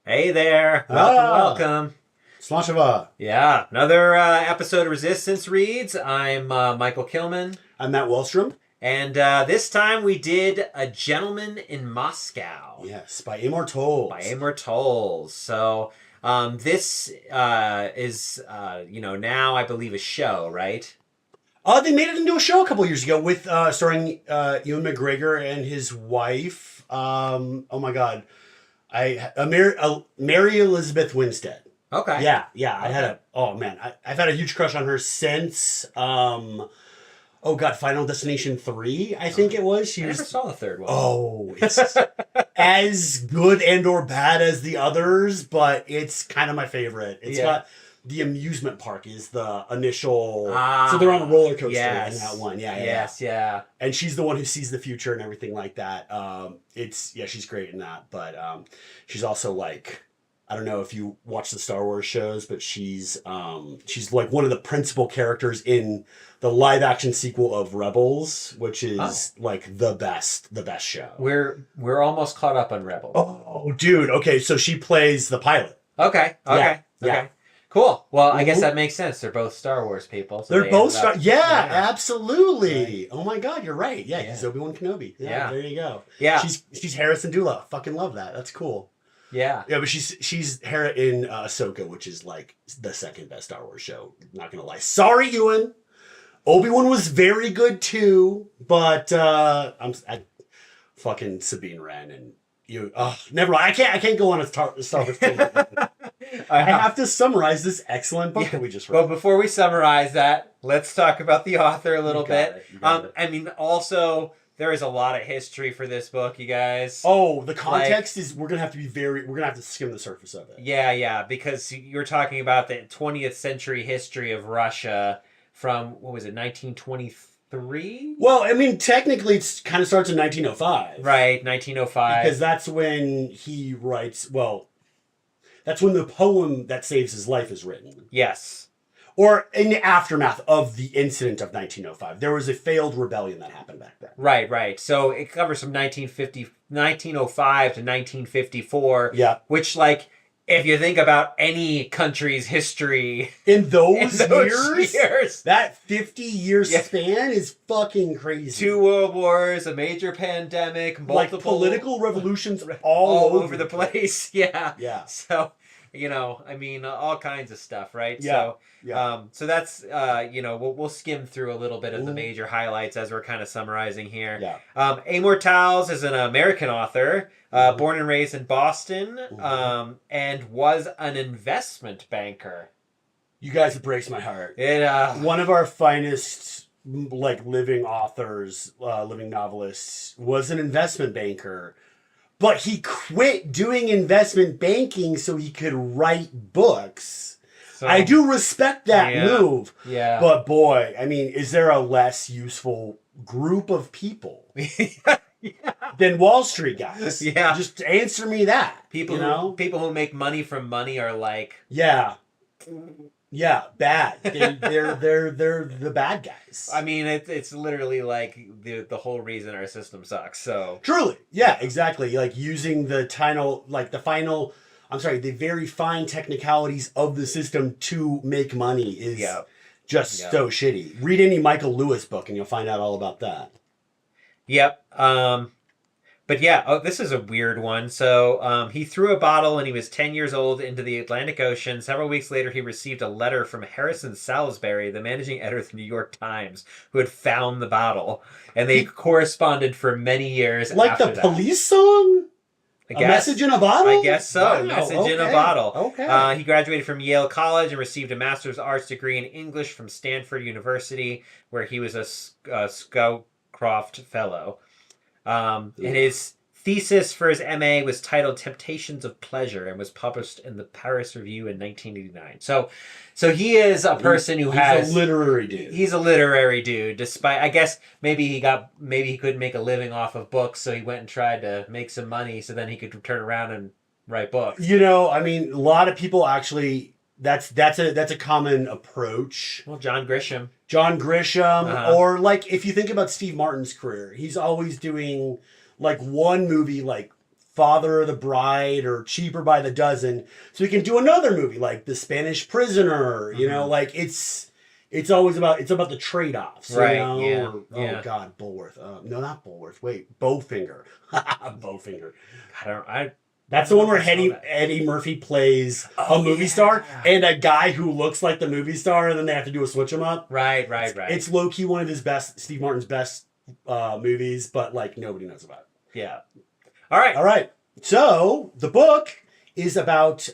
Hey there. Welcome. Slashava. Yeah, another episode of Resistance Reads. I'm Michael Kilman. I'm Matt Wallstrom. And this time we did A Gentleman in Moscow. Yes, by Amor Tolls. By Amor Tolls. So this is, now I believe a show, right? They made it into a show a couple years ago with starring Ewan McGregor and his wife. Oh my God. Mary Elizabeth Winstead. Okay. Yeah. Okay. I've had a huge crush on her since, Final Destination 3, I think it was. I never saw the third one. Oh, it's as good and or bad as the others, but it's kind of my favorite. It's got the amusement park is the initial. So they're on a roller coaster in that one. Yeah. And she's the one who sees the future and everything like that. She's great in that. But she's also like, I don't know if you watch the Star Wars shows, but she's like one of the principal characters in the live action sequel of Rebels, which is like the best show. We're almost caught up on Rebels. Oh, dude. Okay, so she plays the pilot. Okay. Yeah. Cool. Well, I guess that makes sense. They're both Star Wars people. So they're both Star. Yeah, absolutely. Right. Oh my God, you're right. Yeah, he's Obi-Wan Kenobi. Yeah, there you go. Yeah, she's Harrison Dula. Fucking love that. That's cool. Yeah, but she's Hera in Ahsoka, which is like the second best Star Wars show. Not gonna lie. Sorry, Ewan. Obi-Wan was very good too, but I fucking Sabine Wren and you. Never mind. I can't go on a Star Wars thing. I have to summarize this excellent book that we just read. But before we summarize that, let's talk about the author a little bit. I mean, also, there is a lot of history for this book, you guys. Oh, the context is we're gonna have to skim the surface of it. Yeah, because you're talking about the 20th century history of Russia from, what was it, 1923? Well, I mean, technically it kind of starts in 1905. Right, 1905. Because that's when he writes, that's when the poem that saves his life is written. Yes. Or in the aftermath of the incident of 1905. There was a failed rebellion that happened back then. Right. So it covers from 1905 to 1954. Yeah. Which, like, if you think about any country's history... In those years, that 50-year Yeah. span is fucking crazy. 2 world wars, a major pandemic, multiple... Like political revolutions all over the place. Yeah. Yeah. So... I mean, all kinds of stuff, right? Yeah. So that's, we'll skim through a little bit of the major highlights as we're kind of summarizing here. Yeah. Amor Tolls is an American author, born and raised in Boston, and was an investment banker. You guys have breaks my heart. One of our finest, living authors, living novelists, was an investment banker. But he quit doing investment banking so he could write books. So, I do respect that move. Yeah. But boy, I mean, is there a less useful group of people than Wall Street guys? Yeah. Just answer me that. People who make money from money are like... Yeah, bad. They're the bad guys. I mean, it's literally like the whole reason our system sucks. So truly, yeah, exactly. Like using the very fine technicalities of the system to make money is just so shitty. Read any Michael Lewis book and you'll find out all about that. Yep. But yeah, this is a weird one. So he threw a bottle when he was 10 years old into the Atlantic Ocean. Several weeks later, he received a letter from Harrison Salisbury, the managing editor of the New York Times, who had found the bottle. And they corresponded for many years after that. Police song? I guess. A message in a bottle? I guess so. Wow, Message in a bottle. Okay. He graduated from Yale College and received a Master's of Arts degree in English from Stanford University, where he was a Scowcroft Fellow. And his thesis for his MA was titled Temptations of Pleasure and was published in the Paris Review in 1989. So he is a person who has... He's a literary dude. He's a literary dude, despite... I guess maybe he couldn't make a living off of books, so he went and tried to make some money so then he could turn around and write books. I mean, a lot of people actually... That's a common approach. Well, John Grisham, or like if you think about Steve Martin's career, he's always doing like one movie like Father of the Bride or Cheaper by the Dozen. So we can do another movie like The Spanish Prisoner. You know, like it's always about the trade-offs. Right. You know? Yeah. Oh God, Bulworth. No, not Bulworth. Wait, Bowfinger. Bowfinger. That's the one where Eddie Murphy plays a movie star and a guy who looks like the movie star, and then they have to do a switch him up. Right. It's low key one of his best, Steve Martin's best movies, but like nobody knows about it. Yeah. All right. So the book is about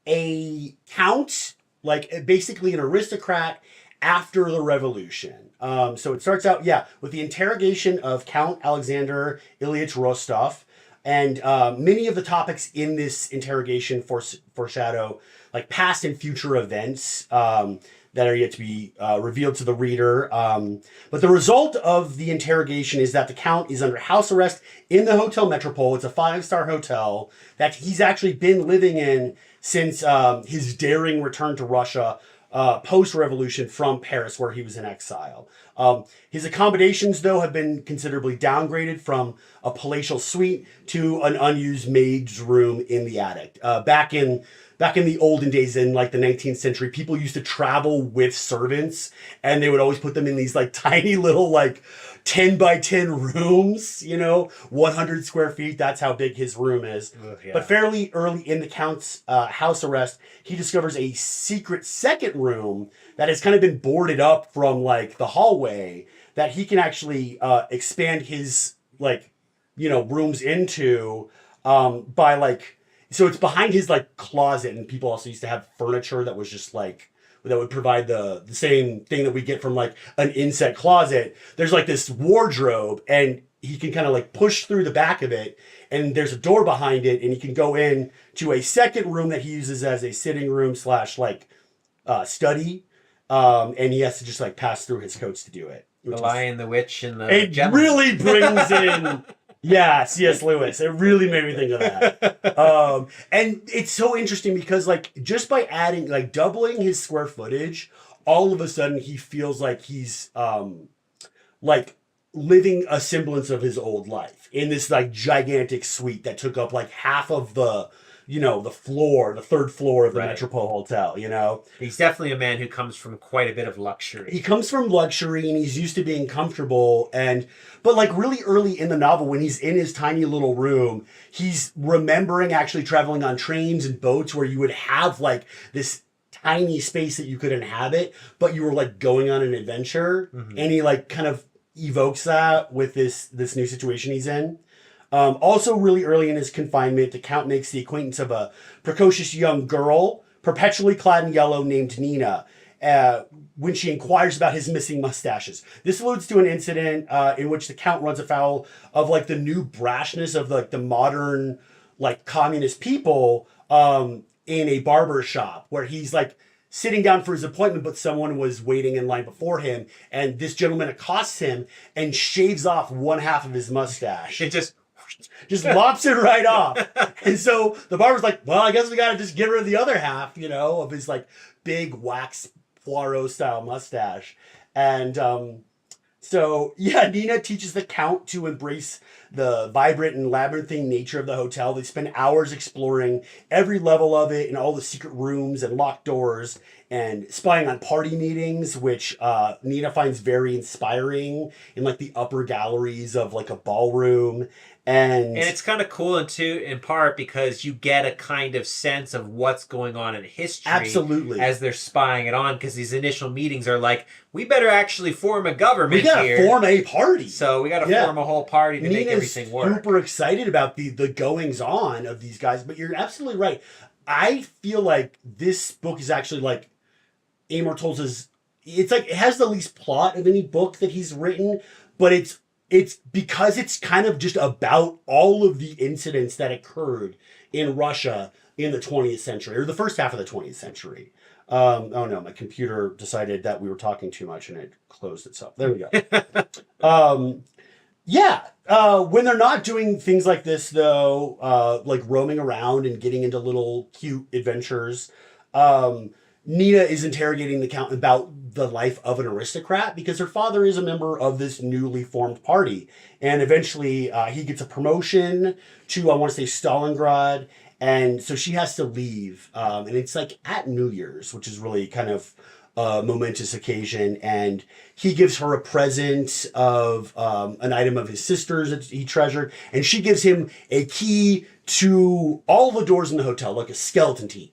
a count, like basically an aristocrat after the revolution. So it starts out, with the interrogation of Count Alexander Ilyich Rostov. And many of the topics in this interrogation foreshadow like past and future events that are yet to be revealed to the reader. But the result of the interrogation is that the Count is under house arrest in the Hotel Metropole. It's a 5-star hotel that he's actually been living in since his daring return to Russia post-revolution from Paris, where he was in exile. His accommodations, though, have been considerably downgraded from a palatial suite to an unused maid's room in the attic. Back in the olden days, in like the 19th century, people used to travel with servants, and they would always put them in these like tiny little like 10 by 10 rooms, 100 square feet. That's how big his room is. Yeah. But fairly early in the Count's house arrest, he discovers a secret second room that has kind of been boarded up from like the hallway that he can actually expand his rooms into by like, so it's behind his like closet, and people also used to have furniture that was just like, that would provide the same thing that we get from like an inset closet. There's like this wardrobe, and he can kind of like push through the back of it, and there's a door behind it, and he can go in to a second room that he uses as a sitting room / like study. And he has to just like pass through his coats to do it. The Lion, the Witch, and the It Gentleman. really brings in C.S. Lewis. It really made me think of that. And it's so interesting because like just by adding, like doubling his square footage, all of a sudden he feels like he's like living a semblance of his old life in this like gigantic suite that took up like half of the the third floor of the Metropole Hotel, He's definitely a man who comes from quite a bit of luxury. He comes from luxury, and he's used to being comfortable. But like really early in the novel, when he's in his tiny little room, he's remembering actually traveling on trains and boats where you would have like this tiny space that you could inhabit, but you were like going on an adventure. Mm-hmm. And he like kind of evokes that with this new situation he's in. Also, really early in his confinement, the Count makes the acquaintance of a precocious young girl, perpetually clad in yellow, named Nina, when she inquires about his missing mustaches. This alludes to an incident in which the Count runs afoul of like the new brashness of like the modern like communist people in a barber shop, where he's like sitting down for his appointment, but someone was waiting in line before him, and this gentleman accosts him and shaves off one half of his mustache. It just lops it right off. And so the barber's like, well, I guess we got to just get rid of the other half, of his like big wax Poirot style mustache. And Nina teaches the Count to embrace the vibrant and labyrinthine nature of the hotel. They spend hours exploring every level of it and all the secret rooms and locked doors and spying on party meetings, which Nina finds very inspiring in like the upper galleries of like a ballroom. And it's kind of cool in part because you get a kind of sense of what's going on in history. Absolutely. As they're spying it on, because these initial meetings are like, we better actually form a government here. We gotta form a party. So we gotta form a whole party to make everything work. Super excited about the goings on of these guys, but you're absolutely right. I feel like this book is actually like Amor Tolstoy's. It's like it has the least plot of any book that he's written, but it's because it's kind of just about all of the incidents that occurred in Russia in the 20th century, or the first half of the 20th century. Oh no, my computer decided that we were talking too much and it closed itself. There we go. When they're not doing things like this, though, like roaming around and getting into little cute adventures, Nina is interrogating the Count about the life of an aristocrat because her father is a member of this newly formed party. And eventually he gets a promotion to, I want to say, Stalingrad. And so she has to leave. And it's like at New Year's, which is really kind of a momentous occasion. And he gives her a present of an item of his sister's that he treasured. And she gives him a key to all the doors in the hotel, like a skeleton key,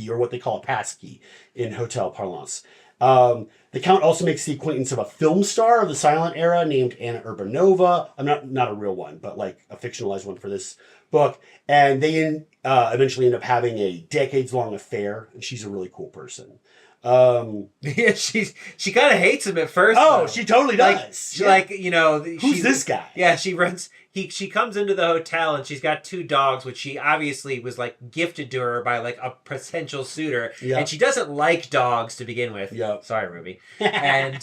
or what they call a pass key in hotel parlance. The Count also makes the acquaintance of a film star of the silent era named Anna Urbanova. I'm not a real one, but like a fictionalized one for this book. And they eventually end up having a decades-long affair, and she's a really cool person. Yeah, she kind of hates him at first. Oh, though. she totally does. Like you know, who's this guy? Yeah, she runs. She comes into the hotel and she's got 2 dogs, which she obviously was like gifted to her by like a potential suitor. Yep. And she doesn't like dogs to begin with. Yep. Sorry, Ruby. And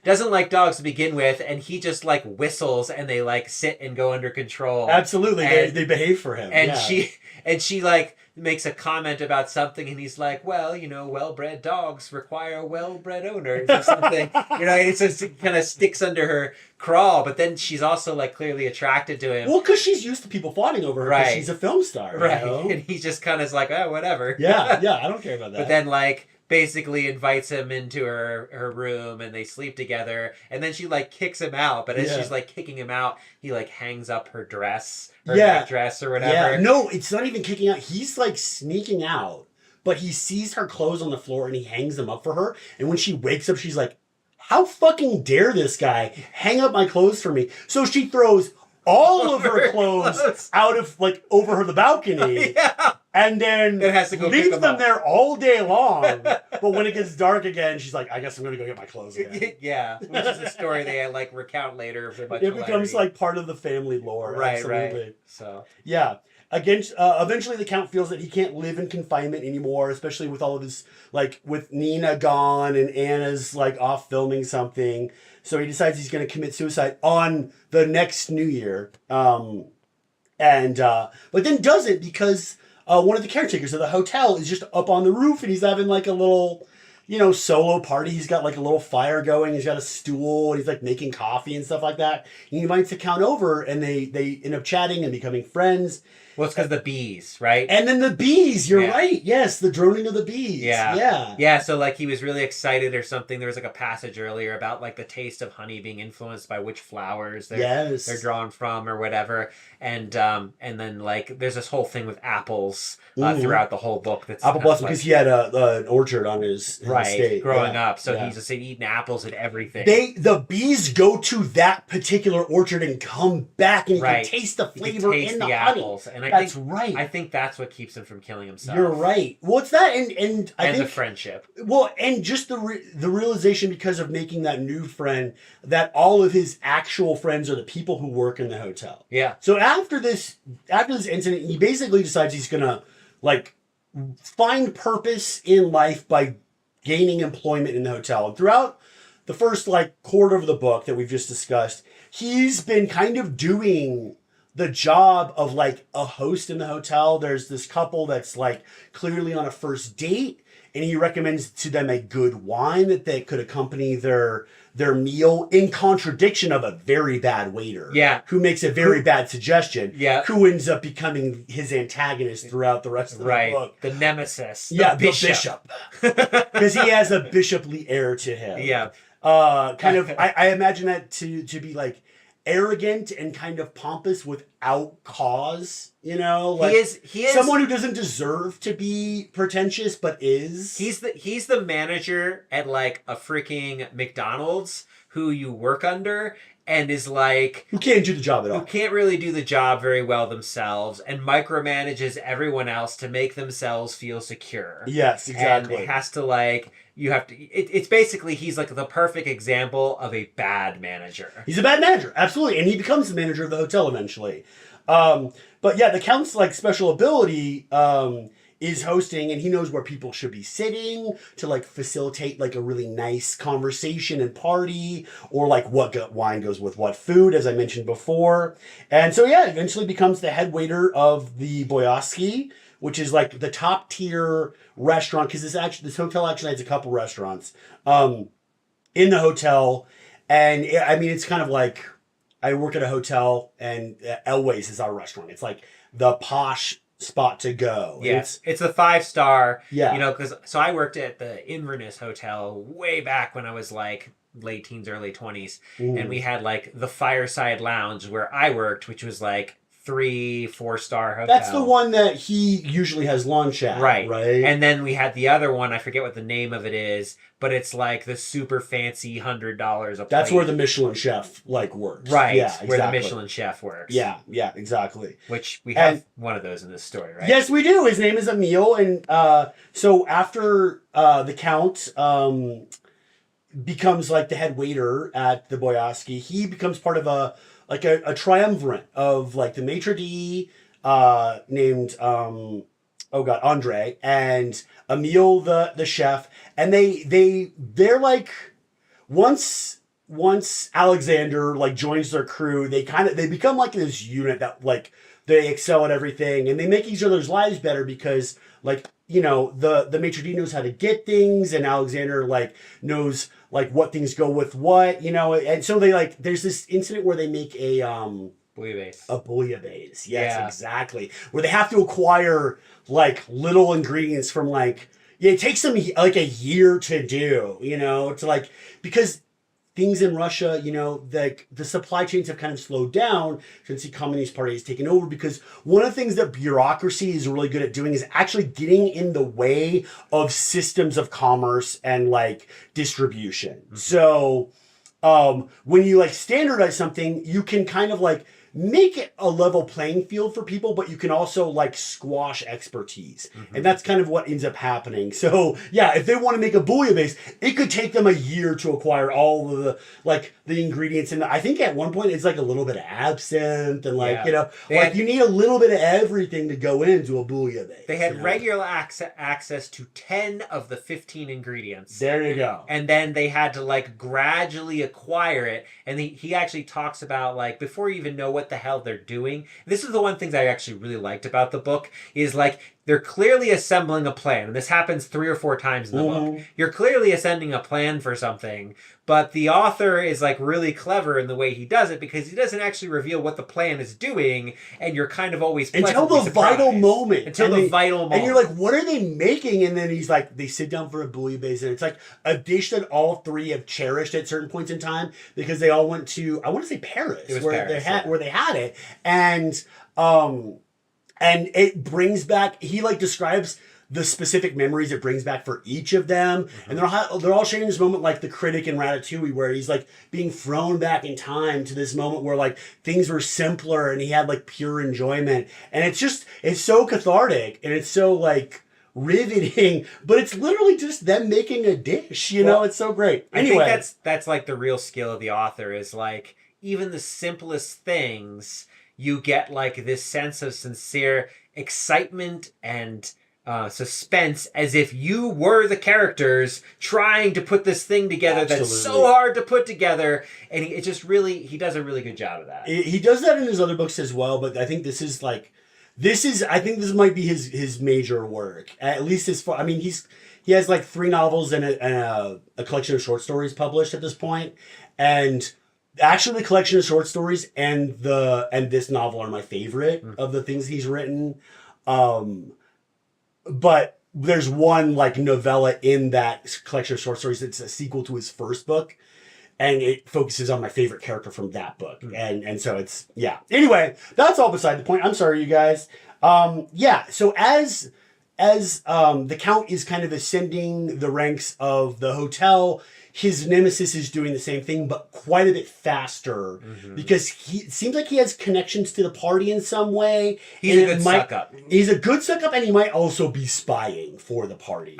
doesn't like dogs to begin with. And he just like whistles and they like sit and go under control. Absolutely, they behave for him. And she like makes a comment about something and he's like, well, you know, well-bred dogs require well-bred owners or something. You know, it kind of sticks under her crawl, but then she's also like clearly attracted to him. Well, because she's used to people fawning over her because she's a film star. Right. You know? And he just kind of is like, oh, whatever. Yeah, I don't care about that. But then like basically invites him into her room and they sleep together and then she like kicks him out, but as she's like kicking him out, he like hangs up her dress, her nightdress or whatever. Yeah, no, it's not even kicking out. He's like sneaking out, but he sees her clothes on the floor and he hangs them up for her. And when she wakes up, she's like, how fucking dare this guy hang up my clothes for me? So she throws all of her clothes out of like over the balcony. Yeah. And then leaves them there all day long. But when it gets dark again, she's like, I guess I'm going to go get my clothes again. Yeah, which is a story they like recount later. It becomes like part of the family lore. Right, absolutely. Right. So yeah. Eventually the Count feels that he can't live in confinement anymore, especially with all of his, like, with Nina gone and Anna's, like, off filming something. So he decides he's going to commit suicide on the next New Year. But then doesn't because one of the caretakers of the hotel is just up on the roof and he's having, like, a little, you know, solo party. He's got, like, a little fire going. He's got a stool and he's, like, making coffee and stuff like that. He invites the Count over and they end up chatting and becoming friends. Well, it's because the bees, right? And then the bees, you're right. Yes, the droning of the bees. Yeah, so like he was really excited or something. There was like a passage earlier about like the taste of honey being influenced by which flowers they're drawn from or whatever. And then like there's this whole thing with apples throughout the whole book. That's apple blossom because he had an orchard on his estate growing up. So he's just eating apples and everything. The bees go to that particular orchard and come back and you can taste the flavor in the honey. Apples. And I think that's what keeps him from killing himself. You're right. Well, it's that and I think the friendship. Well, and just the realization because of making that new friend that all of his actual friends are the people who work in the hotel. Yeah. So after this incident, he basically decides he's gonna like find purpose in life by gaining employment in the hotel. And throughout the first like quarter of the book that we've just discussed, he's been kind of doing the job of like a host in the hotel. There's this couple that's like clearly on a first date and he recommends to them a good wine that they could accompany their meal in contradiction of a very bad waiter. Yeah. Who makes a very bad suggestion. Yeah. Who ends up becoming his antagonist throughout the rest of the book. The nemesis. The bishop. Because he has a bishoply air to him. Yeah. I imagine that to be like arrogant and kind of pompous without cause, you know, like he is someone who doesn't deserve to be pretentious but is. He's the manager at like a freaking McDonald's who you work under and is like who can't do the job at all. Who can't really do the job very well themselves and micromanages everyone else to make themselves feel secure. Yes, exactly. And it has to like it's basically he's like the perfect example of a bad manager. He's a bad manager, absolutely, and he becomes the manager of the hotel eventually. But yeah, the Count's like special ability is hosting, and he knows where people should be sitting to like facilitate like a really nice conversation and party, or like what wine goes with what food, as I mentioned before. And so yeah, eventually becomes the head waiter of the Boyarsky, which is like the top tier restaurant, because this hotel actually has a couple restaurants in the hotel. And I mean, it's kind of like, I work at a hotel, and Elway's is our restaurant. It's like the posh spot to go. Yeah, it's a 5-star. Yeah. You know, so I worked at the Inverness Hotel way back when I was like late teens, early 20s. And we had like the Fireside Lounge where I worked, which was like 3-4-star hotel. That's the one that he usually has lunch at. Right. And then we had the other one, I forget what the name of it is, but it's like the super fancy $100 a plate. That's where the Michelin chef like works. Right. Yeah, exactly. Where the Michelin chef works. Yeah, exactly. Which we have one of those in this story, right? Yes, we do. His name is Emil. And so after the Count becomes like the head waiter at the Boyarsky, he becomes part of a triumvirate of like the maitre d' named Andre, and Emil the chef, and they're like, once Alexander like joins their crew, they become like this unit that like they excel at everything, and they make each other's lives better because like, you know, the maitre d' knows how to get things, and Alexander like knows like what things go with what, you know, and so they like, there's this incident where they make a bouillabaisse. A bouillabaisse, yes, exactly, where they have to acquire like little ingredients from like, it takes them like a year to do, you know, to like, because things in Russia, you know, the supply chains have kind of slowed down since the Communist Party has taken over, because one of the things that bureaucracy is really good at doing is actually getting in the way of systems of commerce and like distribution. Mm-hmm. So when you like standardize something, you can kind of like make it a level playing field for people, but you can also like squash expertise. Mm-hmm. And that's kind of what ends up happening. So yeah, if they want to make a bouillabaisse, it could take them a year to acquire all of the ingredients. And I think at one point it's like a little bit of absinthe and like, you know, you need a little bit of everything to go into a bouillabaisse. They had regular access to 10 of the 15 ingredients. There you go. And then they had to like gradually acquire it. And he actually talks about like, before you even know what the hell they're doing. This is the one thing I actually really liked about the book, is like, they're clearly assembling a plan. And this happens 3 or 4 times in the book. You're clearly assembling a plan for something, but the author is like really clever in the way he does it, because he doesn't actually reveal what the plan is doing, and you're kind of always until the vital moment. And you're like, what are they making? And then he's like, they sit down for a bouillabaisse, and it's like a dish that all three have cherished at certain points in time, because they all went to, I want to say Paris, where they had it, and it brings back, he like describes the specific memories it brings back for each of them. Mm-hmm. And they're all sharing this moment like the critic in Ratatouille, where he's like being thrown back in time to this moment where like things were simpler and he had like pure enjoyment. And it's so cathartic, and it's so like riveting, but it's literally just them making a dish, you know? It's so great. Anyway. I think that's like the real skill of the author, is like, even the simplest things, you get like this sense of sincere excitement and suspense, as if you were the characters trying to put this thing together. Absolutely. That's so hard to put together. And he does a really good job of that. He does that in his other books as well, but I think I think this might be his major work, at least as far, I mean, he has like 3 novels and a collection of short stories published at this point, and actually the collection of short stories and this novel are my favorite of the things he's written. But there's one like novella in that collection of short stories that's a sequel to his first book, and it focuses on my favorite character from that book. And so it's, yeah. Anyway, that's all beside the point. I'm sorry, you guys. So as the Count is kind of ascending the ranks of the hotel, his nemesis is doing the same thing, but quite a bit faster, because it seems like he has connections to the party in some way. He's a good suck-up. He's a good suck-up, and he might also be spying for the party.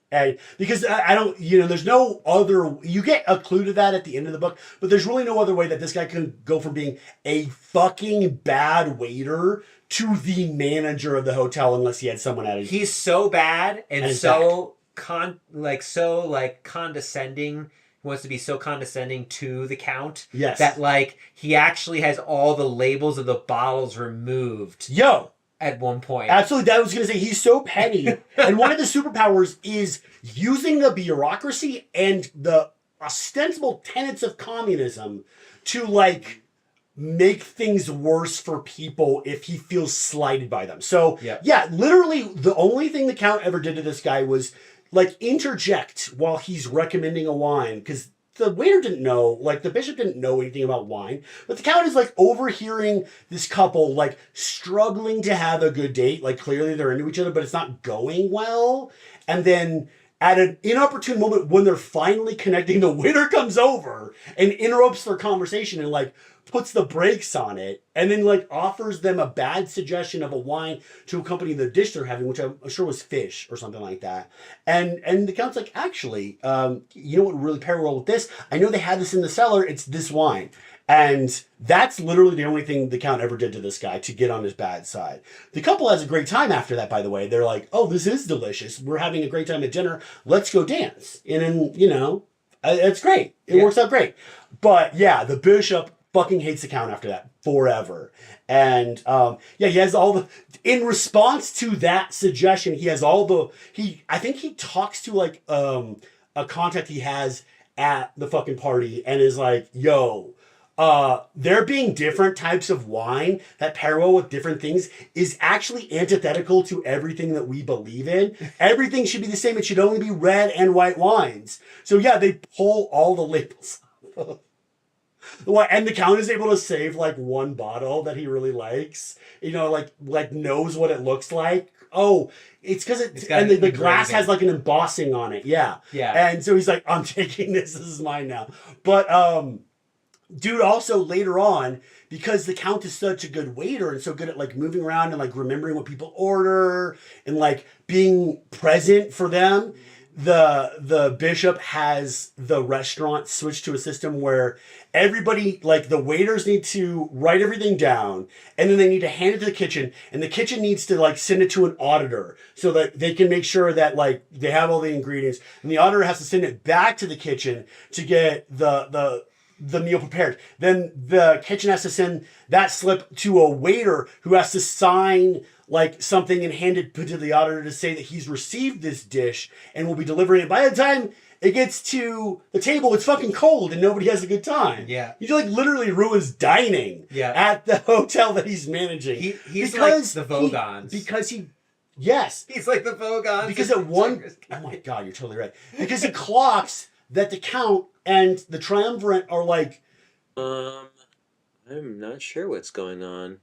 And because I don't, there's no other, you get a clue to that at the end of the book, but there's really no other way that this guy can go from being a fucking bad waiter to the manager of the hotel unless he had someone at his. He's so bad and so condescending. He wants to be so condescending to the Count. Yes. That like he actually has all the labels of the bottles removed. Yo. At one point. Absolutely. I was going to say, he's so petty. And one of the superpowers is using the bureaucracy and the ostensible tenets of communism to, like, make things worse for people if he feels slighted by them. So, yeah, literally the only thing the Count ever did to this guy was, like, interject while he's recommending a wine. Because the waiter didn't know, like, the bishop didn't know anything about wine, but the Count is, like, overhearing this couple, like, struggling to have a good date. Like, clearly they're into each other, but it's not going well. And then at an inopportune moment when they're finally connecting, the waiter comes over and interrupts their conversation and, like, puts the brakes on it, and then, like, offers them a bad suggestion of a wine to accompany the dish they're having, which I'm sure was fish or something like that. And the Count's like, actually, you know what would really pair well with this? I know they had this in the cellar. It's this wine. And that's literally the only thing the Count ever did to this guy to get on his bad side. The couple has a great time after that, by the way. They're like, oh, this is delicious. We're having a great time at dinner. Let's go dance. And then, it's great. It works out great. But yeah, the bishop fucking hates the Count after that forever. And he has all the, in response to that suggestion, he has all the, I think he talks to like a contact he has at the fucking party and is like, yo, there being different types of wine that pair well with different things is actually antithetical to everything that we believe in. Everything should be the same. It should only be red and white wines. So yeah, they pull all the labels. And the Count is able to save like one bottle that he really likes, like knows what it looks like. Oh, it's because and the glass has like an embossing on it. Yeah. And so he's like, I'm taking this. This is mine now. But dude, also later on, because the Count is such a good waiter and so good at like moving around and like remembering what people order and like being present for them, the bishop has the restaurant switch to a system where everybody, like the waiters need to write everything down and then they need to hand it to the kitchen, and the kitchen needs to like send it to an auditor so that they can make sure that like they have all the ingredients, and the auditor has to send it back to the kitchen to get the meal prepared. Then the kitchen has to send that slip to a waiter who has to sign like something and hand it to the auditor to say that he's received this dish and will be delivering it. By the time it gets to the table, it's fucking cold and nobody has a good time. Yeah. He like literally ruins dining at the hotel that he's managing. He's like the Vogons. Yes. He's like the Vogons. Because oh my God, you're totally right. Because he clocks that the Count and the Triumvirate are like... I'm not sure what's going on.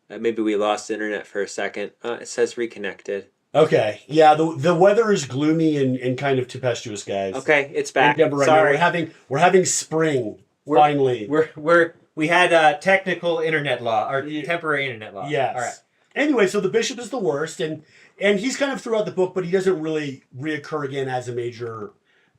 Maybe we lost internet for a second. It says reconnected. Okay. Yeah, the weather is gloomy and kind of tempestuous, guys. Okay, it's back. Right Sorry. Now. We're having spring, finally. We had technical internet law, or temporary internet law. Yes. All right. Anyway, so the bishop is the worst, and he's kind of throughout the book, but he doesn't really reoccur again as a major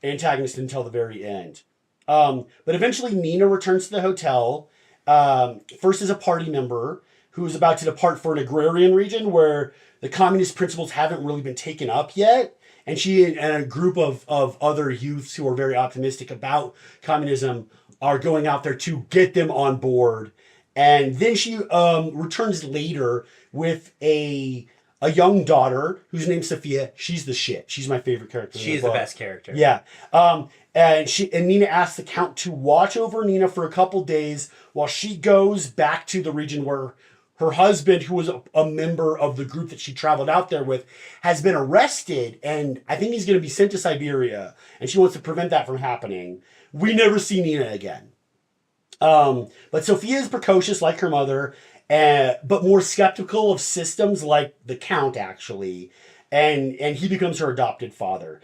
antagonist until the very end. But eventually Nina returns to the hotel, first as a party member who is about to depart for an agrarian region where the communist principles haven't really been taken up yet. And she and a group of other youths who are very optimistic about communism are going out there to get them on board. And then she returns later with a young daughter whose name's Sophia. She's the shit. She's my favorite character. She's the best character. Yeah. And Nina asks the Count to watch over Nina for a couple days while she goes back to the region where her husband, who was a member of the group that she traveled out there with, has been arrested, and I think he's going to be sent to Siberia, and she wants to prevent that from happening. We never see Nina again. But Sophia is precocious like her mother, but more skeptical of systems like the Count, actually. and he becomes her adopted father.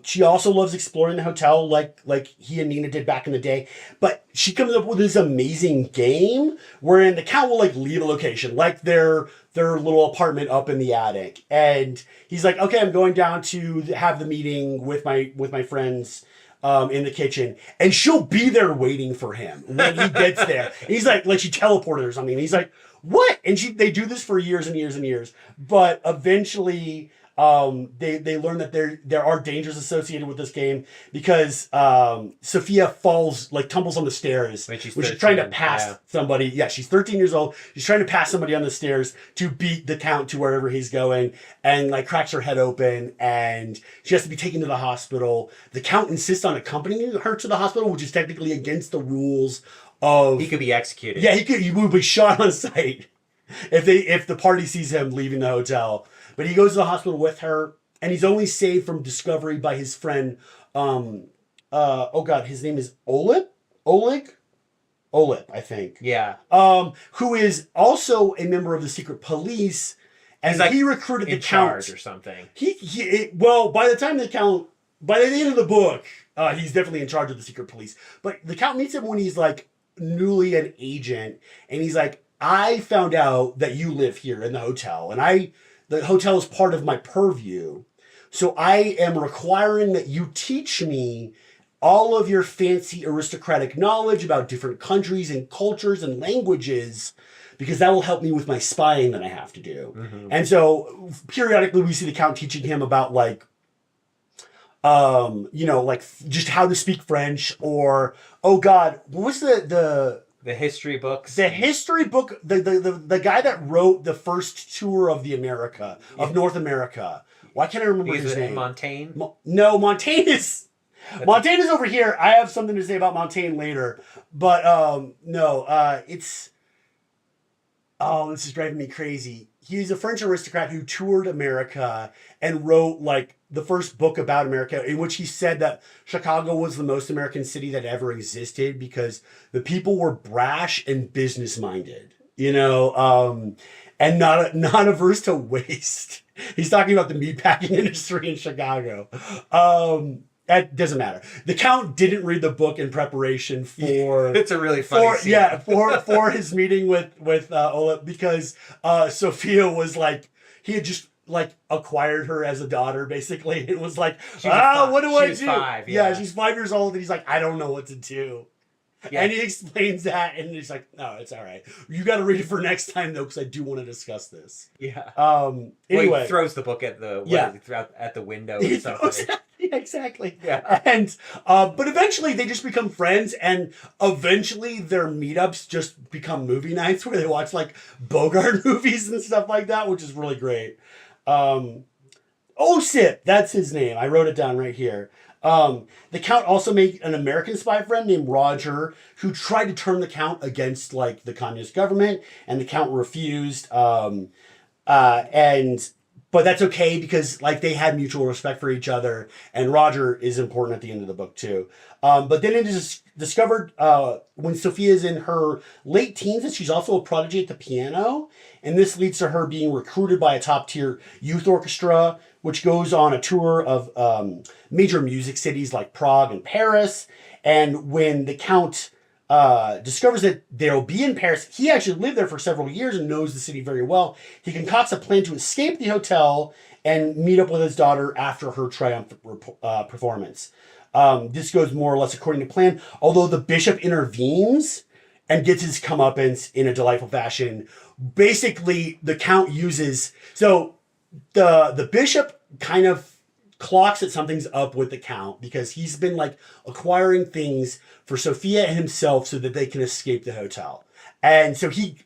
She also loves exploring the hotel like he and Nina did back in the day. But she comes up with this amazing game wherein the Count will like leave a location, like their little apartment up in the attic. And he's like, okay, I'm going down to have the meeting with my friends in the kitchen, and she'll be there waiting for him when he gets there. And he's like she teleported or something. And he's like, what? And they do this for years and years and years. But eventually they learn that there are dangers associated with this game because Sophia tumbles on the stairs when she's trying to pass somebody. Yeah, she's 13 years old. She's trying to pass somebody on the stairs to beat the Count to wherever he's going, and like cracks her head open, and she has to be taken to the hospital. The Count insists on accompanying her to the hospital, which is technically against the rules of... He could be executed. Yeah, he would be shot on sight if the party sees him leaving the hotel. But he goes to the hospital with her, and he's only saved from discovery by his friend. His name is Oleg, I think. Yeah. Who is also a member of the secret police, and like he recruited the Count or something. By the end of the book, he's definitely in charge of the secret police. But the Count meets him when he's like newly an agent, and he's like, I found out that you live here in the hotel, and the hotel is part of my purview. So I am requiring that you teach me all of your fancy aristocratic knowledge about different countries and cultures and languages, because that will help me with my spying that I have to do. Mm-hmm. And so periodically we see the Count teaching him about just how to speak French, or, what was the history books. The history book, the guy that wrote the first tour of North America. Why can't I remember his name? Montaigne? No, Montaigne is over here. I have something to say about Montaigne later. But this is driving me crazy. He's a French aristocrat who toured America and wrote the first book about America, in which he said that Chicago was the most American city that ever existed because the people were brash and business minded, and not averse to waste. He's talking about the meatpacking industry in Chicago. That doesn't matter. The Count didn't read the book in preparation for... It's a really funny scene. Yeah, for his meeting with Ola, because Sophia was he had just acquired her as a daughter, basically. It was what do I do? 5, yeah, she's 5 years old, and he's like, I don't know what to do. Yeah. And he explains that, and he's like, no, it's all right. You got to read it for next time, though, because I do want to discuss this. Yeah. Anyway. He throws the book at the window or something. Yeah, exactly. Yeah. And but eventually they just become friends, and eventually their meetups just become movie nights where they watch Bogart movies and stuff like that, which is really great. Osip, that's his name. I wrote it down right here. The Count also made an American spy friend named Roger, who tried to turn the Count against the communist government, and the Count refused. But that's okay because they had mutual respect for each other, and Roger is important at the end of the book too. But then it is discovered when Sophia is in her late teens that she's also a prodigy at the piano, and this leads to her being recruited by a top-tier youth orchestra, which goes on a tour of major music cities like Prague and Paris. And when the Count discovers that they'll be in Paris, he actually lived there for several years and knows the city very well. He concocts a plan to escape the hotel and meet up with his daughter after her triumphant performance. This goes more or less according to plan, although the bishop intervenes and gets his comeuppance in a delightful fashion. Basically, the Count uses... So the bishop kind of clocks that something's up with the Count because he's been acquiring things for Sophia and himself so that they can escape the hotel. And so he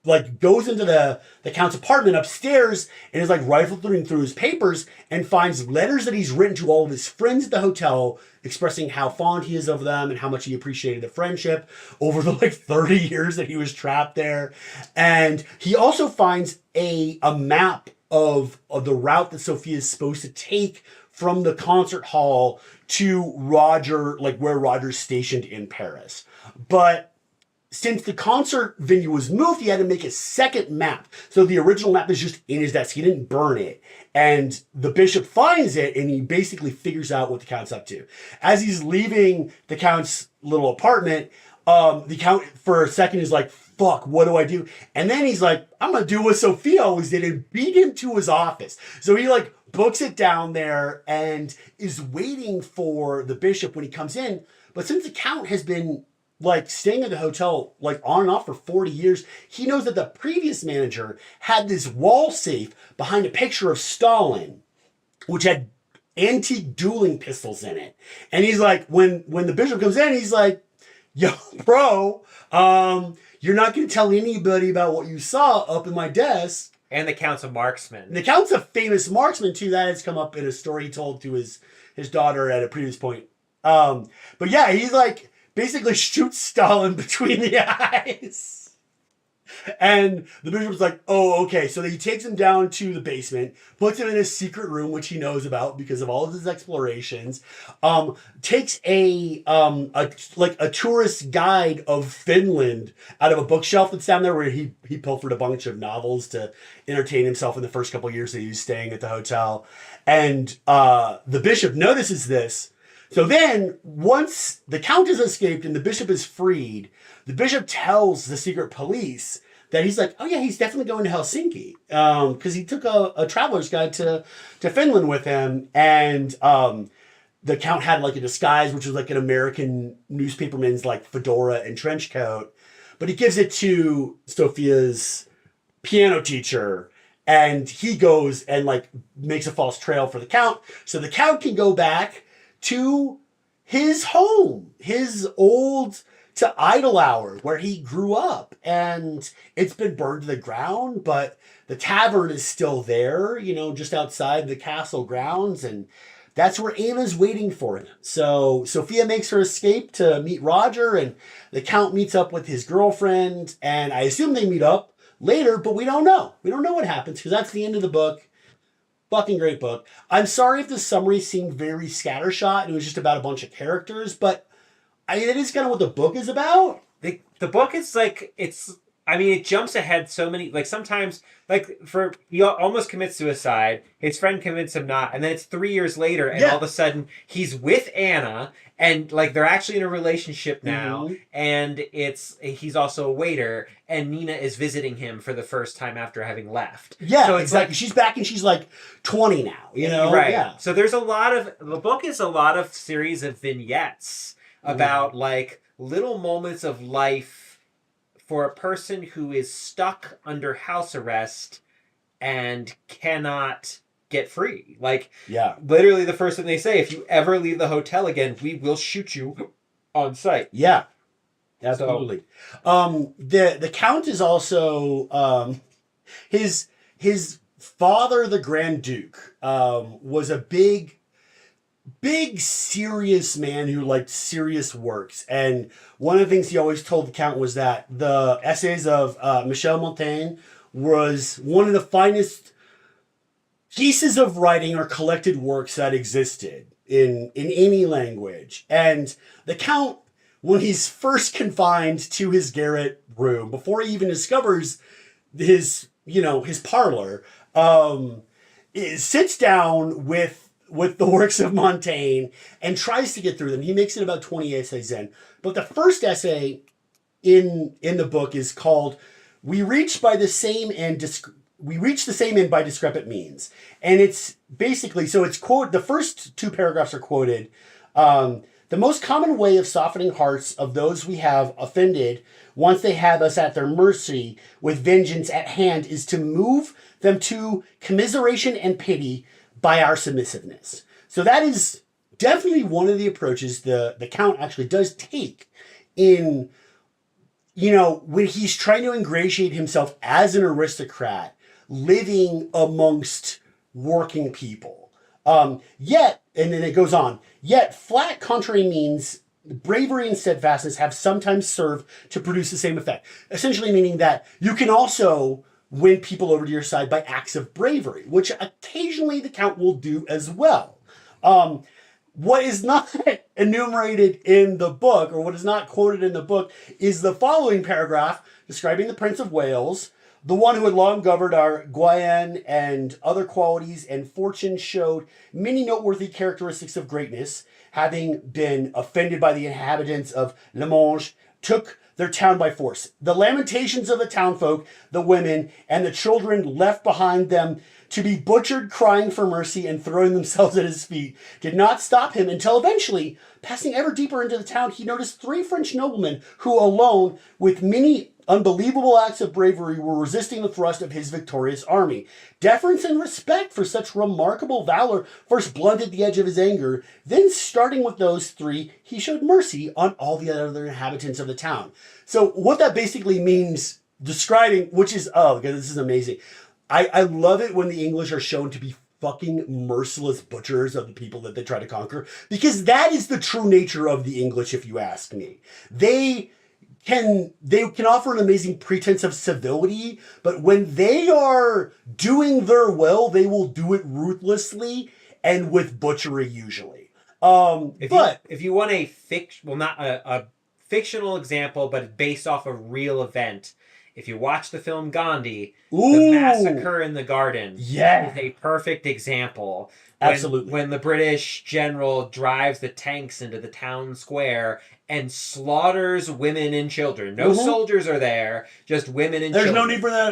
goes into the Count's apartment upstairs and is rifling through his papers and finds letters that he's written to all of his friends at the hotel expressing how fond he is of them and how much he appreciated the friendship over the 30 years that he was trapped there. And he also finds a map of the route that Sophia is supposed to take from the concert hall to Roger, where Roger's stationed in Paris. But since the concert venue was moved, he had to make a second map. So the original map is just in his desk. He didn't burn it. And the bishop finds it, and he basically figures out what the Count's up to. As he's leaving the Count's little apartment, the Count, for a second, is like, fuck, what do I do? And then he's like, I'm going to do what Sophia always did and beat him to his office. So he, like, books it down there and is waiting for the bishop when he comes in. But since the Count has been like staying at the hotel like on and off for 40 years, he knows that the previous manager had this wall safe behind a picture of Stalin, which had antique dueling pistols in it. And he's like, when the bishop comes in, he's like, yo, bro, you're not going to tell anybody about what you saw up in my desk. And the Count's a marksman. The Count's a famous marksman too. That has come up in a story he told to his daughter at a previous point. But yeah, he's like, basically shoots Stalin between the eyes. And the bishop's like, oh, okay. So he takes him down to the basement, puts him in a secret room, which he knows about because of all of his explorations. Takes a tourist guide of Finland out of a bookshelf that's down there where he pilfered a bunch of novels to entertain himself in the first couple of years that he was staying at the hotel. And the bishop notices this. So then, once the Count has escaped and the bishop is freed, the bishop tells the secret police that he's like, oh yeah, he's definitely going to Helsinki. Because he took a traveler's guide to Finland with him. And the Count had like a disguise, which was like an American newspaperman's like fedora and trench coat. But he gives it to Sophia's piano teacher. And he goes and like makes a false trail for the Count. So the Count can go back to his home, his old to Idle Hour, where he grew up. And it's been burned to the ground, but the tavern is still there, you know, just outside the castle grounds. And that's where Anna's waiting for him. So Sophia makes her escape to meet Roger, and the Count meets up with his girlfriend. And I assume they meet up later, but we don't know. We don't know what happens because that's the end of the book. Fucking great book. I'm sorry if the summary seemed very scattershot and it was just about a bunch of characters, but it is kind of what the book is about. The book is like, it jumps ahead so many, like sometimes, like he almost commits suicide, his friend convinced him not, and then it's 3 years later, and all of a sudden he's with Anna, and like they're actually in a relationship now, and he's also a waiter, and Nina is visiting him for the first time after having left. Yeah, so it's exactly. Like she's back and she's like 20 now, you know? Right. Yeah. So there's the book is a lot of series of vignettes about like little moments of life for a person who is stuck under house arrest and cannot get free. Like, literally the first thing they say, if you ever leave the hotel again, we will shoot you on sight. Yeah, absolutely. So, the Count is also, his father, the Grand Duke, was a big, serious man who liked serious works. And one of the things he always told the Count was that the essays of Michel Montaigne was one of the finest pieces of writing or collected works that existed in any language. And the Count, when he's first confined to his garret room, before he even discovers his parlor, sits down with the works of Montaigne and tries to get through them. He makes it about 20 essays in. But the first essay in the book is called We Reach the Same End by Discrepant Means. And it's basically, so it's the first two paragraphs are quoted. The most common way of softening hearts of those we have offended once they have us at their mercy with vengeance at hand is to move them to commiseration and pity by our submissiveness. So that is definitely one of the approaches the Count actually does take in, when he's trying to ingratiate himself as an aristocrat living amongst working people. Yet, and then it goes on, yet flat contrary means bravery and steadfastness have sometimes served to produce the same effect. Essentially meaning that you can also win people over to your side by acts of bravery, which occasionally the Count will do as well. What is not enumerated in the book, or what is not quoted in the book, is the following paragraph describing the Prince of Wales, the one who had long governed our Guyenne, and other qualities and fortune showed many noteworthy characteristics of greatness, having been offended by the inhabitants of Limoges, took their town by force. The lamentations of the townfolk, the women, and the children left behind them to be butchered, crying for mercy and throwing themselves at his feet, did not stop him until eventually, passing ever deeper into the town, he noticed 3 French noblemen who alone, with many unbelievable acts of bravery, were resisting the thrust of his victorious army. Deference and respect for such remarkable valor first blunted the edge of his anger. Then, starting with those 3, he showed mercy on all the other inhabitants of the town. So what that basically means, describing, which is, oh, God, this is amazing. I love it when the English are shown to be fucking merciless butchers of the people that they try to conquer, because that is the true nature of the English, if you ask me. They can offer an amazing pretense of civility, but when they are doing their will, they will do it ruthlessly and with butchery usually. If you want not a fictional example, but based off a real event, if you watch the film Gandhi, the massacre in the garden is a perfect example. Absolutely. When the British general drives the tanks into the town square and slaughters women and children. No soldiers are there, just women and children.